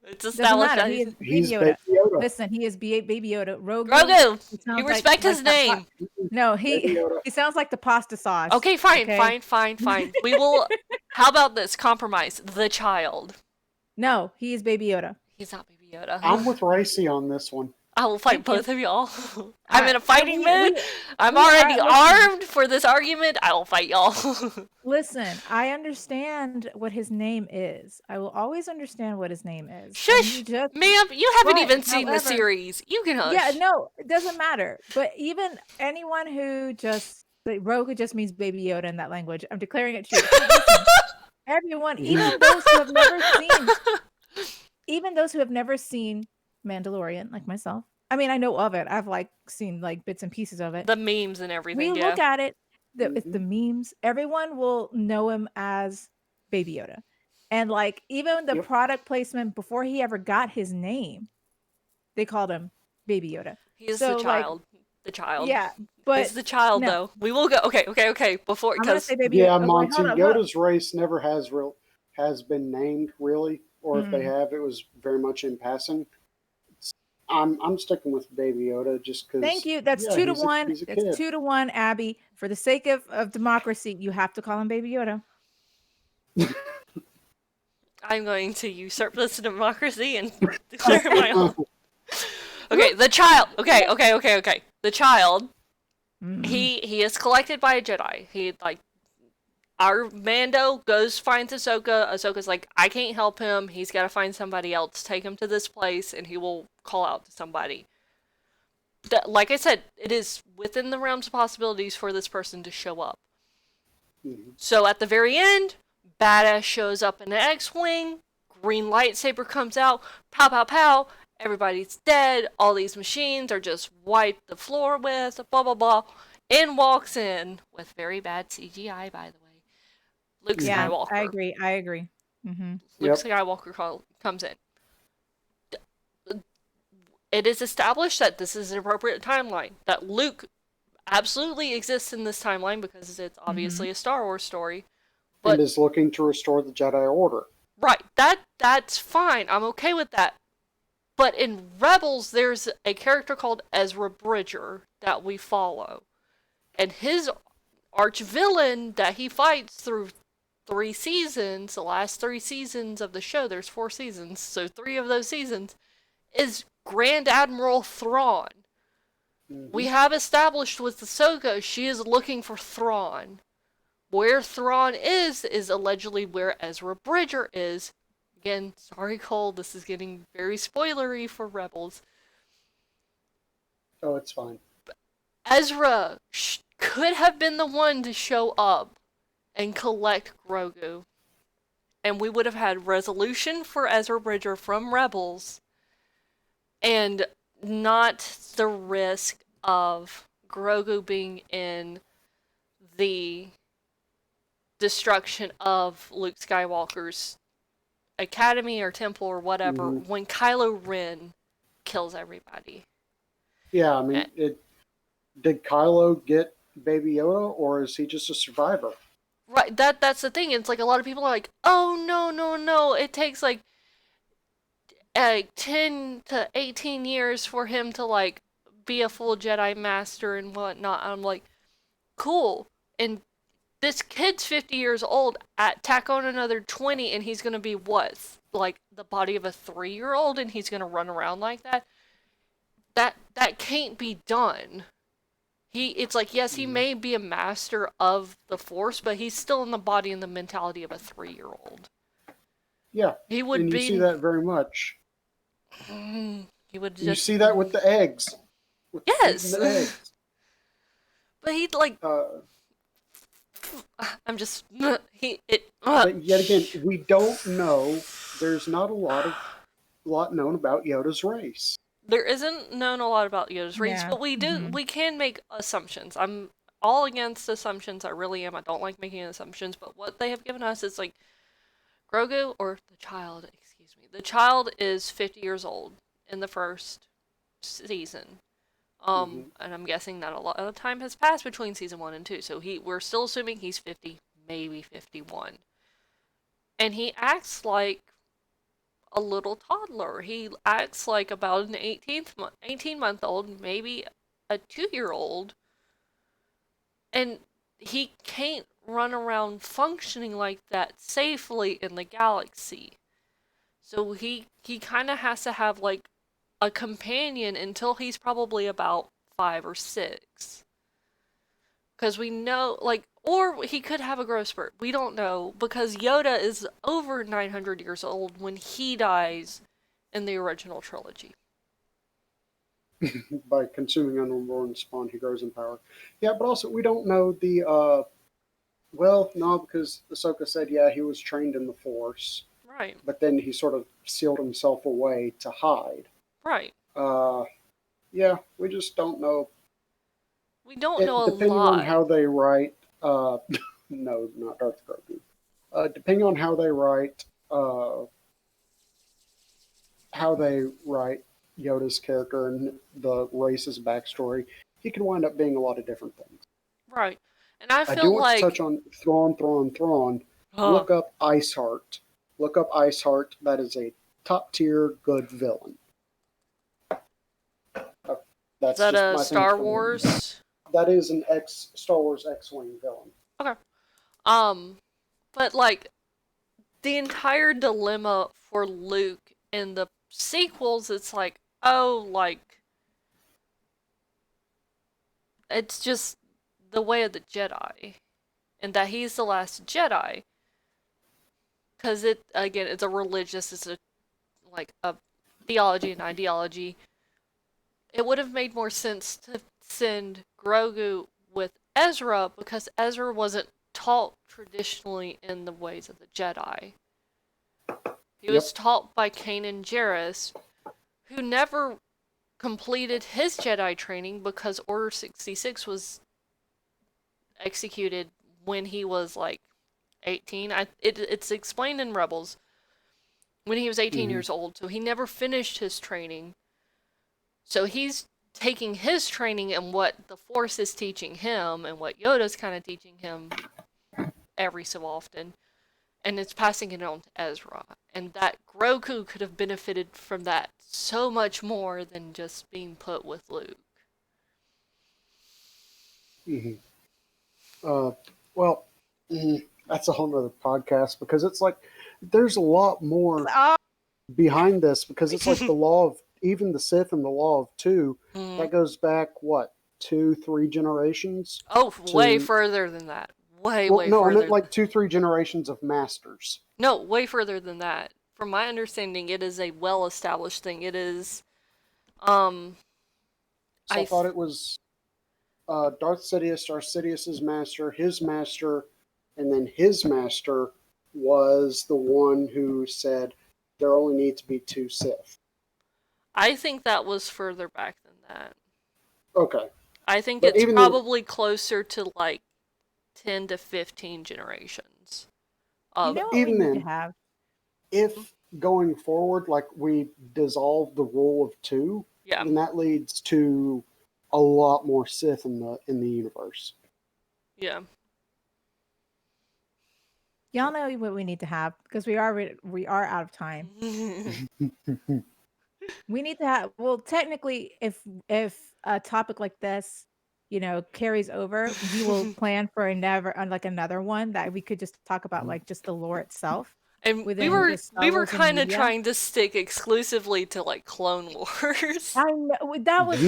A: It's
B: Doesn't
A: established
B: matter.
A: that
B: He
A: he's
B: is Baby
C: He's
B: Yoda.
C: Baby Yoda.
B: Listen, he is Baby Yoda. Rogu.
A: Grogu.
B: He
A: You
B: sounds
A: respect his
B: that.
A: name.
B: No,
C: Baby Yoda.
B: he sounds like the pasta sauce.
A: Okay, fine,
B: Okay.
A: fine. We will. How about this compromise? The child.
B: No, he is Baby Yoda.
A: He's not Baby Yoda.
C: I'm with Ricey on this one.
A: I will fight
B: Thank you.
A: both of y'all. I'm in a fighting mood.
B: We
A: I'm
B: we
A: already
B: are. Listen,
A: armed for this argument. I will fight y'all.
B: listen. I understand what his name is. I will always understand what his name is. And
A: Shush,
B: you just
A: ma'am. You haven't
B: but
A: even seen the
B: however,
A: series. You can hush.
B: yeah, no, it doesn't matter. But even anyone who just like, Rogu just means Baby Yoda in that language. I'm declaring it true. So listen, everyone, even those who have never seen, even those who have never seen Mandalorian, like myself. I mean, I know of it. I've like seen like bits and pieces of it.
A: The memes and
B: We
A: everything. Yeah.
B: look at it, it's
C: Hmm.
B: the memes. Everyone will know him as Baby Yoda. And like even the
C: Yep.
B: product placement before he ever got his name, they called him Baby Yoda.
A: He is the
B: So like
A: child. The child.
B: yeah,
A: He's
B: but
A: the child,
B: no,
A: though. We will go. Okay. Before,
B: I'm gonna
A: because
B: say Baby
C: Yeah,
B: Yoda. Wait,
C: Monty.
B: hold up, hold up.
C: Yoda's race never has been named really, or if they
B: Mm.
C: have, it was very much in passing. I'm sticking with Baby Yoda just because.
B: Thank you. That's
C: Yeah,
B: 2-1.
C: he's a
B: That's
C: kid.
B: 2-1, Abby. For the sake of democracy, you have to call him Baby Yoda.
A: I'm going to usurp this democracy and declare my own. Okay, the child. Okay. The child.
B: Mm.
A: He is collected by a Jedi. Our Mando finds Ahsoka. Ahsoka's like, I can't help him. He's got to find somebody else. Take him to this place, and he will call out to somebody. Like I said, it is within the realms of possibilities for this person to show up.
C: Mhm.
A: So at the very end, Badass shows up in an X-Wing, green lightsaber comes out, pow pow pow, everybody's dead, all these machines are just wiped the floor with, blah blah blah. In walks in, with very bad CGI by the way, Luke
B: Yeah, I
A: Skywalker.
B: agree. I agree. Mm-hmm.
A: Luke
C: Yep.
A: Skywalker comes in. it is established that this is an appropriate timeline. That Luke absolutely exists in this timeline because it's obviously a Star Wars story. But
C: and is looking to restore the Jedi Order.
A: right, that's fine. I'm okay with that. But in Rebels, there's a character called Ezra Bridger that we follow. And his arch villain that he fights through 3 seasons, the last 3 seasons of the show, there's 4 seasons, so 3 of those seasons, is Grand Admiral Thrawn. We have established with Ahsoka, she is looking for Thrawn. Where Thrawn is allegedly where Ezra Bridger is. Again, sorry Cole, this is getting very spoilery for Rebels.
C: Oh, it's fine.
A: Ezra could have been the one to show up and collect Grogu. And we would have had resolution for Ezra Bridger from Rebels. And not the risk of Grogu being in the destruction of Luke Skywalker's academy or temple or whatever when Kylo Ren kills everybody.
C: Yeah, I mean, did Kylo get Baby Yoda, or is he just a survivor?
A: Right, that's the thing. It's like a lot of people are like, oh, no. It takes like 10 to 18 years for him to like be a full Jedi Master and whatnot. I'm like, cool. And this kid's 50 years old. Tack on another 20 and he's gonna be what? Like the body of a 3-year-old and he's gonna run around like that? That can't be done. It's like, yes, he may be a master of the Force, but he's still in the body and the mentality of a 3-year-old.
C: Yeah,
A: he would
C: and you see that very much.
A: He would just...
C: You see that with the eggs.
A: Yes!
C: The eggs.
A: But he'd like... I'm just...
C: But yet again, we don't know. There's not a lot known about Yoda's race.
A: There isn't known a lot about Yoda's race, but we can make assumptions. I'm all against assumptions, I really am. I don't like making assumptions, but what they have given us is like Grogu, or the child is 50 years old in the first season. And I'm guessing that a lot of time has passed between season 1 and 2, so we're still assuming he's 50, maybe 51. And he acts like a little toddler. He acts like about an 18-month-old, maybe a 2-year-old. And he can't run around functioning like that safely in the galaxy. So he kind of has to have like a companion until he's probably about 5 or 6. Because we know, like, or he could have a growth spurt. We don't know, because Yoda is over 900 years old when he dies in the original trilogy.
C: By consuming unborn spawn, he grows in power. Yeah, but also we don't know the, well, no, because Ahsoka said, yeah, he was trained in the Force.
A: Right.
C: But then he sort of sealed himself away to hide.
A: Right.
C: Yeah, we just don't know.
A: We don't know a lot.
C: Depending on how they write, no, not Darth Grogu. Depending on how they write Yoda's character and the race's backstory, he can wind up being a lot of different things.
A: Right. And I
C: do
A: feel
C: want
A: like...
C: to touch on Thrawn. Look up Iceheart. That is a top-tier good villain.
A: Is that a Star Wars?
C: That is an Star Wars X-Wing villain.
A: Okay. But like, the entire dilemma for Luke in the sequels, it's like, oh, like, it's just the way of the Jedi. And that he's the last Jedi. Because it's a religious, it's a theology and ideology. It would have made more sense to send Grogu with Ezra, because Ezra wasn't taught traditionally in the ways of the Jedi. He was taught by Kanan Jarrus, who never completed his Jedi training because Order 66 was executed when he was like 18. It's explained in Rebels when he was 18 years old, so he never finished his training. So he's taking his training and what the Force is teaching him and what Yoda's kind of teaching him every so often, and it's passing it on to Ezra. And that Grogu could have benefited from that so much more than just being put with Luke.
C: Hmm. Well, that's a whole nother podcast because it's like there's a lot more
B: Oh,
C: behind this because it's like the law of even the Sith and the law of two that goes back what 2-3 generations
A: Oh, way
C: to
A: further than that. Way,
C: well
A: way
C: no I meant
A: further.
C: like 2-3 generations of masters.
A: No, way further than that. From my understanding, it is a well-established thing. It is, um,
C: So I thought it was Darth Sidious, Darth Sidious's master, his master, and then his master was the one who said there only need to be 2 Sith.
A: I think that was further back than that.
C: Okay.
A: I think
C: But
A: it's
C: even
A: probably closer to like 10 to 15 generations
B: you
A: of.
B: know what we
C: even
B: need to
C: then,
B: have?
C: if going forward, like we dissolve the rule of 2,
A: Yeah.
C: then that leads to a lot more Sith in the universe.
A: Yeah.
B: Y'all know what we need to have because we are out of time. We need to have, well, technically, if a topic like this, carries over, we will plan for another one that we could just talk about, like just the lore itself
A: And
B: within the Star
A: we were
B: Wars and
A: kind of
B: media.
A: trying to stick exclusively to like Clone Wars.
B: I know
C: You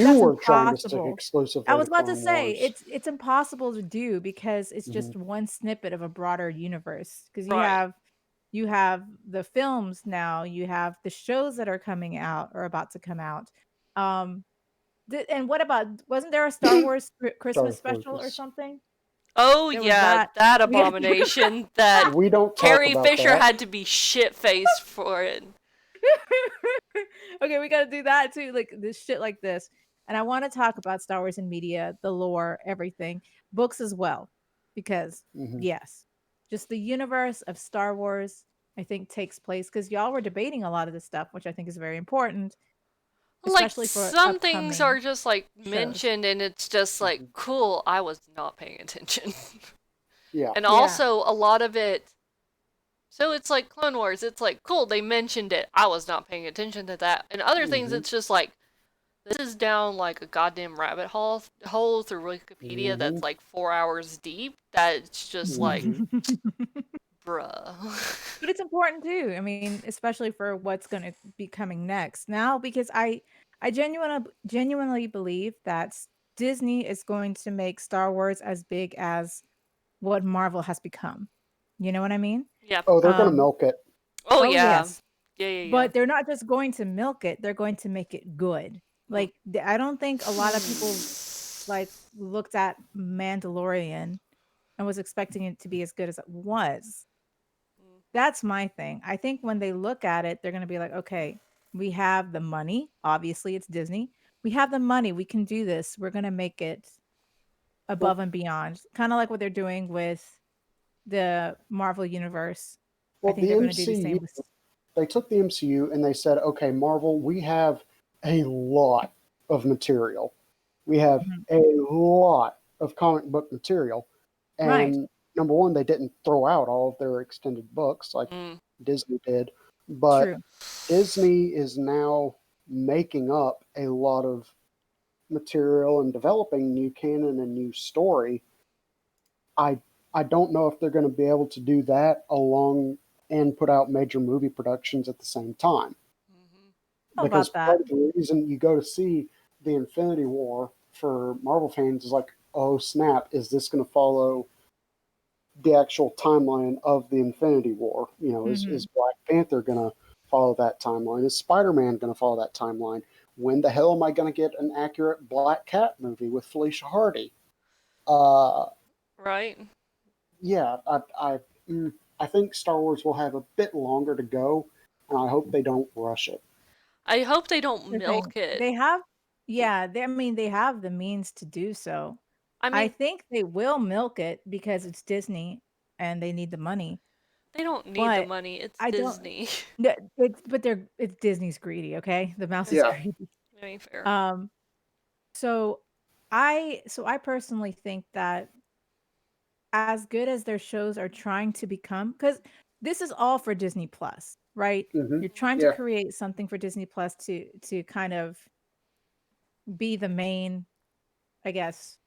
B: that's
C: were trying to stick
B: impossible.
C: exclusively
B: I was
C: to
B: about to
C: Clone
B: say
C: Wars.
B: it's impossible to do because it's
C: Mhm.
B: just one snippet of a broader universe. Because
A: Right.
B: you have the films now, you have the shows that are coming out or about to come out. And what about, wasn't there a Star Wars Christmas
C: Darth
B: special or
C: Lucas.
A: Oh
B: there was
A: yeah,
B: that.
A: that
B: We have to talk
A: abomination that
C: We don't talk
A: Carrie
C: about
A: Fisher
C: that.
A: had to be shit-faced for it.
B: Okay, we got to do that too, like this shit like this. And I want to talk about Star Wars and media, the lore, everything, books as well, because
C: Mhm.
B: yes, just the universe of Star Wars, I think takes place because y'all were debating a lot of this stuff, which I think is very important,
A: Like
B: especially for
A: some things are
B: upcoming
A: just like
B: shows.
A: mentioned and it's just like
C: Mhm.
A: cool, I was not paying attention.
C: Yeah.
A: And
B: Yeah.
A: also a lot of it, so it's like Clone Wars, it's like cool, they mentioned it, I was not paying attention to that. And other things
C: Mhm.
A: it's just like this is down like a goddamn rabbit hole through Wikipedia that's
C: Mhm.
A: like 4 hours deep, that it's just like
C: Mhm.
A: bruh.
B: But it's important too. I mean, especially for what's going to be coming next now, because I genuinely believe that Disney is going to make Star Wars as big as what Marvel has become. You know what I mean?
A: Yeah.
C: Oh, they're gonna
B: Um,
C: milk it.
A: Oh
B: oh
A: yeah.
B: yes,
A: Yeah.
B: but they're not just going to milk it; they're going to make it good. Like I don't think a lot of people like looked at Mandalorian and was expecting it to be as good as it was. That's my thing. I think when they look at it, they're gonna be like, "Okay, we have the money. Obviously, it's Disney. We have the money. We can do this. We're gonna make it
C: Well,
B: above and beyond." Kind of like what they're doing with the Marvel universe. I
C: well,
B: think
C: the
B: they're gonna do the
C: MCU,
B: same with.
C: they took the MCU and they said, okay, Marvel, we have a lot of material. We have
B: Mhm.
C: a lot of comic book material.
B: Right.
C: And number one, they didn't throw out all of their extended books like
A: Mm.
C: Disney did, but
B: True.
C: Disney is now making up a lot of material and developing new canon and new story. I I don't know if they're going to be able to do that along and put out major movie productions at the same time.
B: How
C: Because
B: about that?
C: part of the reason you go to see the Infinity War for Marvel fans is like, oh snap, is this going to follow the actual timeline of the Infinity War? You know,
B: Mhm.
C: is Black Panther going to follow that timeline? Is Spider Man going to follow that timeline? When the hell am I going to get an accurate Black Cat movie with Felicia Hardy? Uh,
A: Right.
C: yeah, I think Star Wars will have a bit longer to go, and I hope they don't rush it.
A: I hope they don't
B: The thing.
A: milk it.
B: They have, yeah, I mean, they have the means to do so.
A: I
B: I
A: mean,
B: think they will milk it because it's Disney and they need the money.
A: they don't need the
B: But
A: money. It's
B: I don't.
A: Disney.
B: It's Disney's greedy. Okay, the mouse is
C: Yeah,
B: greedy.
A: I mean, fair.
B: So I personally think that as good as their shows are trying to become, because this is all for Disney Plus, right?
C: Hmm.
B: You're trying to
C: Yeah.
B: create something for Disney Plus to kind of be the main, I guess,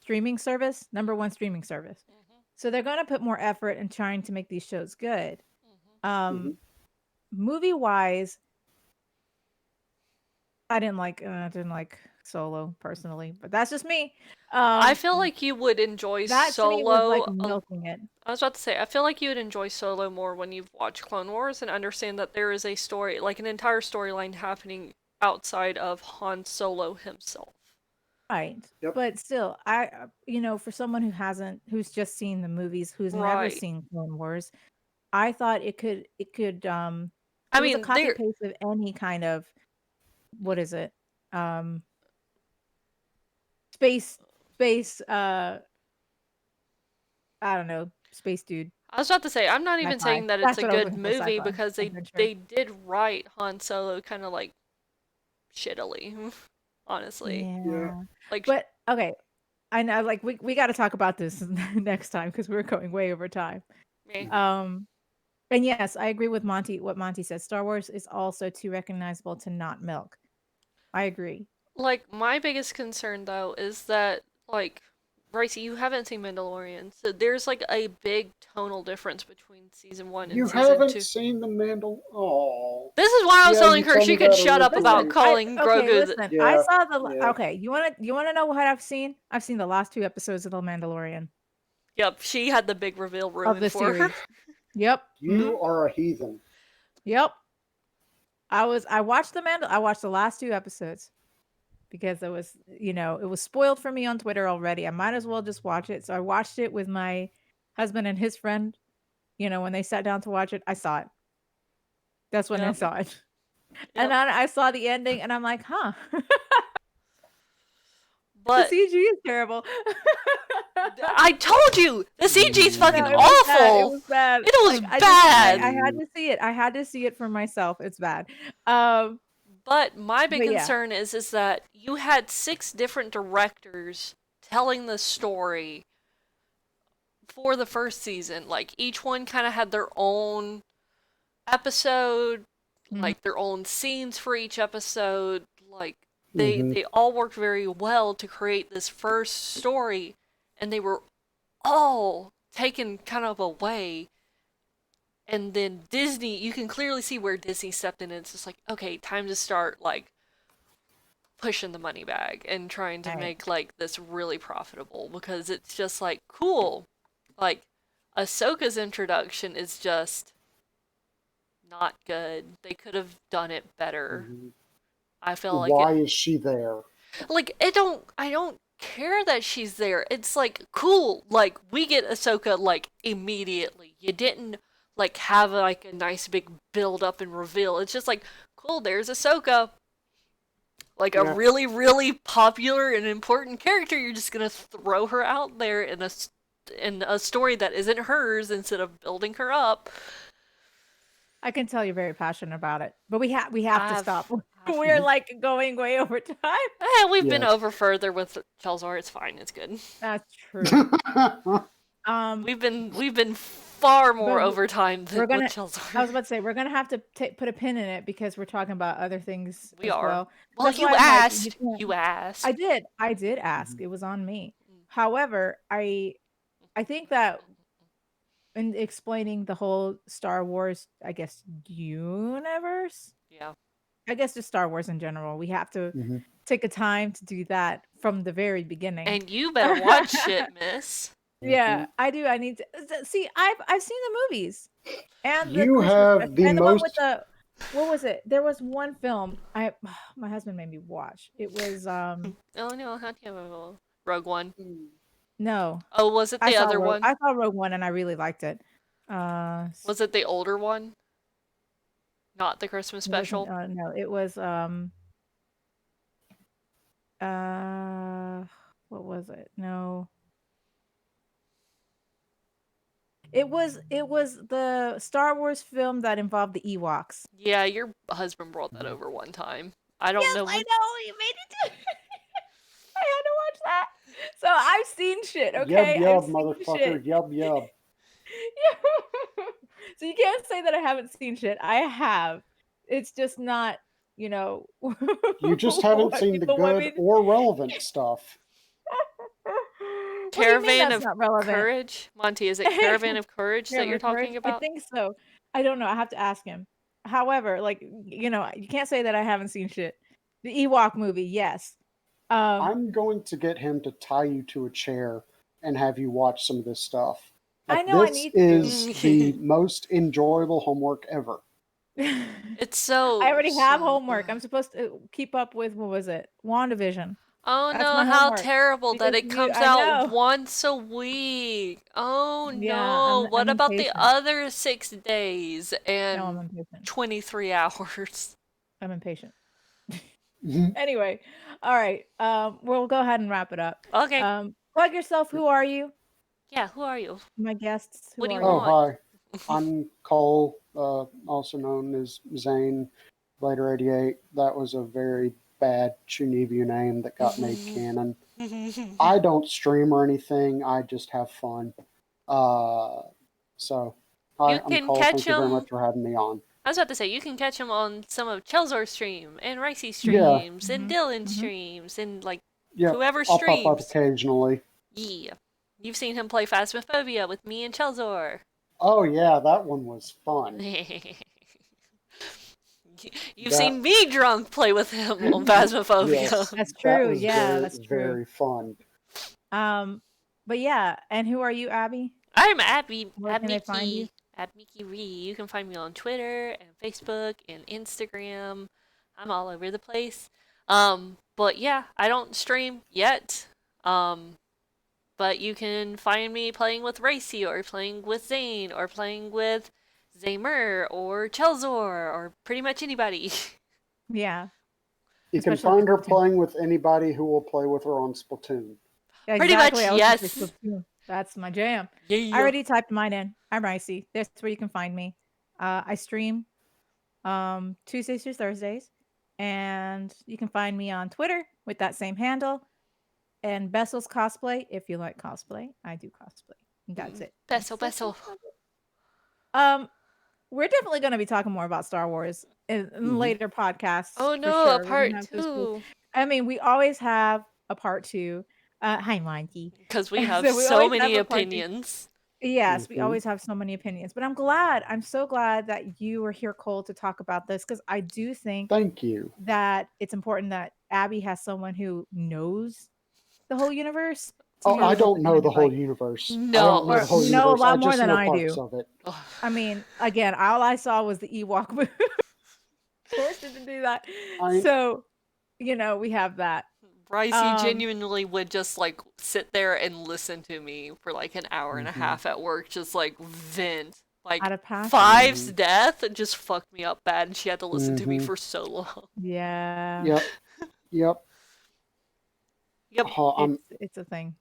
B: streaming service, number one streaming service.
A: Mhm.
B: So they're gonna put more effort in trying to make these shows good.
A: Mhm.
C: Hmm.
B: Movie wise, I didn't like Solo personally, but that's just me.
A: I feel like you would enjoy
B: That to me was like
A: Solo.
B: milking it.
A: I was about to say, I feel like you would enjoy Solo more when you've watched Clone Wars and understand that there is a story, like an entire storyline happening outside of Han Solo himself.
B: Right.
C: Yep.
B: But still, for someone who's just seen the movies, who's never
A: Right.
B: seen Clone Wars, I thought
A: I
B: it was a
A: mean,
B: copy
A: there.
B: paste of any kind of, what is it? Um, space, I don't know, space dude,
A: I was about to say, I'm not even
B: sci-fi.
A: saying that it's
B: That's
A: a
B: what I was
A: good
B: looking for,
A: movie
B: sci-fi
A: because they
B: adventure.
A: they did write Han Solo kind of like shittily, honestly.
C: Yeah.
B: Yeah.
A: Like,
B: But okay, I know, like we got to talk about this next time because we're going way over time.
A: me.
B: Um, and yes, I agree with Monty. What Monty said, Star Wars is also too recognizable to not milk. I agree.
A: Like, my biggest concern though is that, like, Bryce, you haven't seen Mandalorian, so there's like a big tonal difference between season one and
C: You
A: season
C: haven't
A: two.
C: seen the Mandal. Oh.
A: This is why I was
C: Yeah, you
A: telling her
C: told
A: she
C: me
A: could
C: that
A: shut up about
C: originally.
B: Listen,
A: calling Grogu.
B: listen. I
C: Yeah.
B: saw the
C: Yeah.
B: okay. You wanna know what I've seen? I've seen the last 2 episodes of The Mandalorian
A: Yep, she had the big reveal
B: of
A: ruined
B: the
A: for her.
B: series. Yep.
C: You are a heathen.
B: Yep. I watched I watched the last 2 episodes because it was spoiled for me on Twitter already. I might as well just watch it. So I watched it with my husband and his friend. When they sat down to watch it, I saw it. That's when I
A: Yep,
B: saw it. And
A: yep.
B: I saw the ending and I'm like, huh. The
A: But
B: CG is terrible.
A: I told you the CG is
B: No,
A: fucking
B: it was bad. It
A: awful.
B: was bad.
A: It was
B: Like I
A: bad.
B: had to see it. I had to see it for myself. It's bad. Um,
A: But my big
B: but yeah.
A: concern is that you had 6 different directors telling the story for the first season. Like each one kind of had their own episode,
B: Mhm.
A: like their own scenes for each episode. Like they
C: Hmm.
A: they all worked very well to create this first story, and they were all taken kind of away. And then Disney, you can clearly see where Disney stepped in, and it's just like, okay, time to start like pushing the money bag and trying to
B: Right.
A: make like this really profitable, because it's just like cool. Like Ahsoka's introduction is just not good. They could have done it better.
C: Hmm.
A: I feel like
C: Why is she there?
A: I don't care that she's there. It's like cool. Like we get Ahsoka like immediately. You didn't like have like a nice big build up and reveal. It's just like cool, there's Ahsoka. Like a
C: Yeah.
A: really really popular and important character, you're just going to throw her out there in a story that isn't hers instead of building her up.
B: I can tell you're very passionate about it, but we have to stop.
A: I've
B: We're like going way over time.
A: we've been
C: Yes.
A: over further with Chelzar. It's fine. It's good.
B: That's true. Um,
A: We've been far more
B: but
A: over time
B: we're
A: than with
B: gonna.
A: Chelzar.
B: I was about to say we're gonna have to put a pin in it because we're talking about other things
A: We
B: as
A: are.
B: well.
A: Well,
B: That's
A: you
B: why I'm like, you
A: asked.
B: can't.
A: You asked.
B: I did ask. It was on me. However, I think that in explaining the whole Star Wars, I guess, universe,
A: Yeah.
B: I guess just Star Wars in general, we have to
C: Hmm.
B: take a time to do that from the very beginning.
A: And you better watch it, miss.
B: Yeah, I do. I need to see. I've seen the movies and the
C: You
B: Christmas
C: have
B: special
C: the
B: and the one with
C: most.
B: the what was it? There was one film my husband made me watch. It was
A: Oh no, how do you have Rogue One?
B: no.
A: Oh, was it the other one?
B: I saw Rogue One and I really liked it.
A: Was it the older one? Not the Christmas
B: It wasn't
A: special?
B: no, it was uh what was it? No. It was the Star Wars film that involved the Ewoks.
A: Yeah, your husband brought that over one time. I don't
B: Yes,
A: know.
B: I know. You made it to. I had to watch that. So I've seen shit, okay?
C: Yub
B: I've
C: yub,
B: seen
C: motherfucker.
B: shit.
C: Yub yub.
B: So you can't say that I haven't seen shit. I have. It's just not,
C: You just haven't
B: what
C: seen the
B: people want
C: good
B: me to.
C: or relevant stuff.
B: What do you mean
A: Caravan
B: that's
A: of
B: not relevant?
A: Courage? Monty, is it Caravan of Courage that
B: Caravan
A: you're
B: of Courage?
A: talking
B: I
A: about?
B: think so. I don't know. I have to ask him. However, like, you can't say that I haven't seen shit. The Ewok movie, yes.
C: I'm going to get him to tie you to a chair and have you watch some of this stuff.
B: I
C: Like,
B: know I
C: this
B: need
C: is the
A: to.
C: most enjoyable homework ever.
B: to.
A: It's
B: I already have
A: so
B: homework.
A: good.
B: I'm supposed to keep up with, what was it? WandaVision.
A: Oh
B: That's
A: no,
B: my
A: how
B: homework.
A: terrible that
B: Because
A: it comes
B: I
A: out
B: know.
A: once a week. Oh
B: Yeah,
A: no, what
B: I'm
A: about the
B: impatient.
A: other 6 days
B: No, I'm
A: and
B: impatient.
A: 23 hours?
B: I'm impatient.
C: Mhm.
B: Anyway, all right. We'll go ahead and wrap it up.
A: Okay,
B: Plug yourself. Who are you?
A: yeah, who are you?
B: My guests.
A: What
B: Who
A: do you
B: are you?
C: Oh,
A: want?
C: hi. I'm Cole, also known as ZaneVlaedr88. That was a very bad Chunibyo name that got made canon. I don't stream or anything. I just have fun. So,
A: You
C: hi, I'm
A: can
C: Cole.
A: catch
C: Thank you very
A: him.
C: much for having me on.
A: I was about to say, you can catch him on some of Chelzor's stream and Ricey's
C: Yeah,
A: streams and
B: Mm-hmm.
A: Dylan's
B: Mm-hmm.
A: streams and like
C: yeah.
A: whoever
C: I'll pop up
A: streams.
C: occasionally.
A: Yeah. You've seen him play Phasmophobia with me and Chelzor.
C: Oh, yeah, that one was fun.
A: You've
C: That,
A: seen me drunk play with him on Phasmophobia.
C: yes,
B: That's
C: that
B: true.
C: was
B: Yeah,
C: very,
B: that's true.
C: very fun.
B: But yeah, and who are you, Abby?
A: I'm Abby,
B: Where can they find you?
A: at Mickey Ree. You can find me on Twitter and Facebook and Instagram. I'm all over the place. But yeah, I don't stream yet. But you can find me playing with Racy or playing with Zane or playing with Zamer or Chelzor or pretty much anybody.
B: Yeah,
C: You can
B: especially
C: find her
B: for Splatoon.
C: playing with anybody who will play with her on Splatoon.
A: Pretty
B: Exactly.
A: much,
B: I was gonna say
A: yes.
B: Splatoon. That's my jam. I
A: Yeah.
B: already typed mine in. I'm Ricey. That's where you can find me. I stream Tuesdays through Thursdays, and you can find me on Twitter with that same handle. And Bessel's cosplay. If you like cosplay, I do cosplay. That's it.
A: Beso, beso.
B: We're definitely going to be talking more about Star Wars in later podcasts
A: Oh
B: for
A: no, a
B: sure. We're gonna
A: part
B: have this cool.
A: two.
B: I mean, we always have a part two. Hi, Monty.
A: Because we have
B: So we
A: so
B: always have
A: many
B: a part two.
A: opinions.
B: Yes, we
C: Mhm.
B: always have so many opinions, but I'm so glad that you were here, Cole, to talk about this because I do think
C: Thank you.
B: that it's important that Abby has someone who knows the whole universe to
C: Oh,
B: be
C: I
B: able
C: don't
B: to
C: know
B: kind
C: the
B: of
C: whole
B: like,
C: universe. I don't
A: No.
C: know the
B: or
C: whole
B: know a
C: universe. I
B: lot more
C: just
B: than
C: know
B: I
C: parts
B: do.
C: of it.
B: I mean, again, all I saw was the Ewok movie. Forced it to do that.
C: I
B: So, we have that.
A: Ricey
B: Um,
A: genuinely would just like sit there and listen to me for like an hour and a
C: Mhm.
A: half at work, just like vent. Like
B: out of passion.
A: Five's death just fucked me up bad, and she had to listen to me
C: Mhm.
A: for so long.
B: Yeah.
C: Yep.
A: Yep.
C: Oh,
B: It's a thing.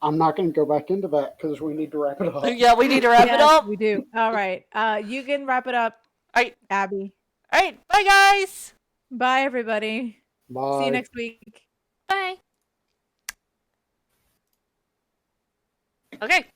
C: I'm not going to go back into that because we need to wrap it up.
A: Yeah, we need to wrap it
B: Yes,
A: up.
B: we do. All right. You can wrap it up,
A: Alright.
B: Abby.
A: Alright. Bye, guys.
B: Bye, everybody.
C: Bye.
B: See you next week.
A: Bye. Okay.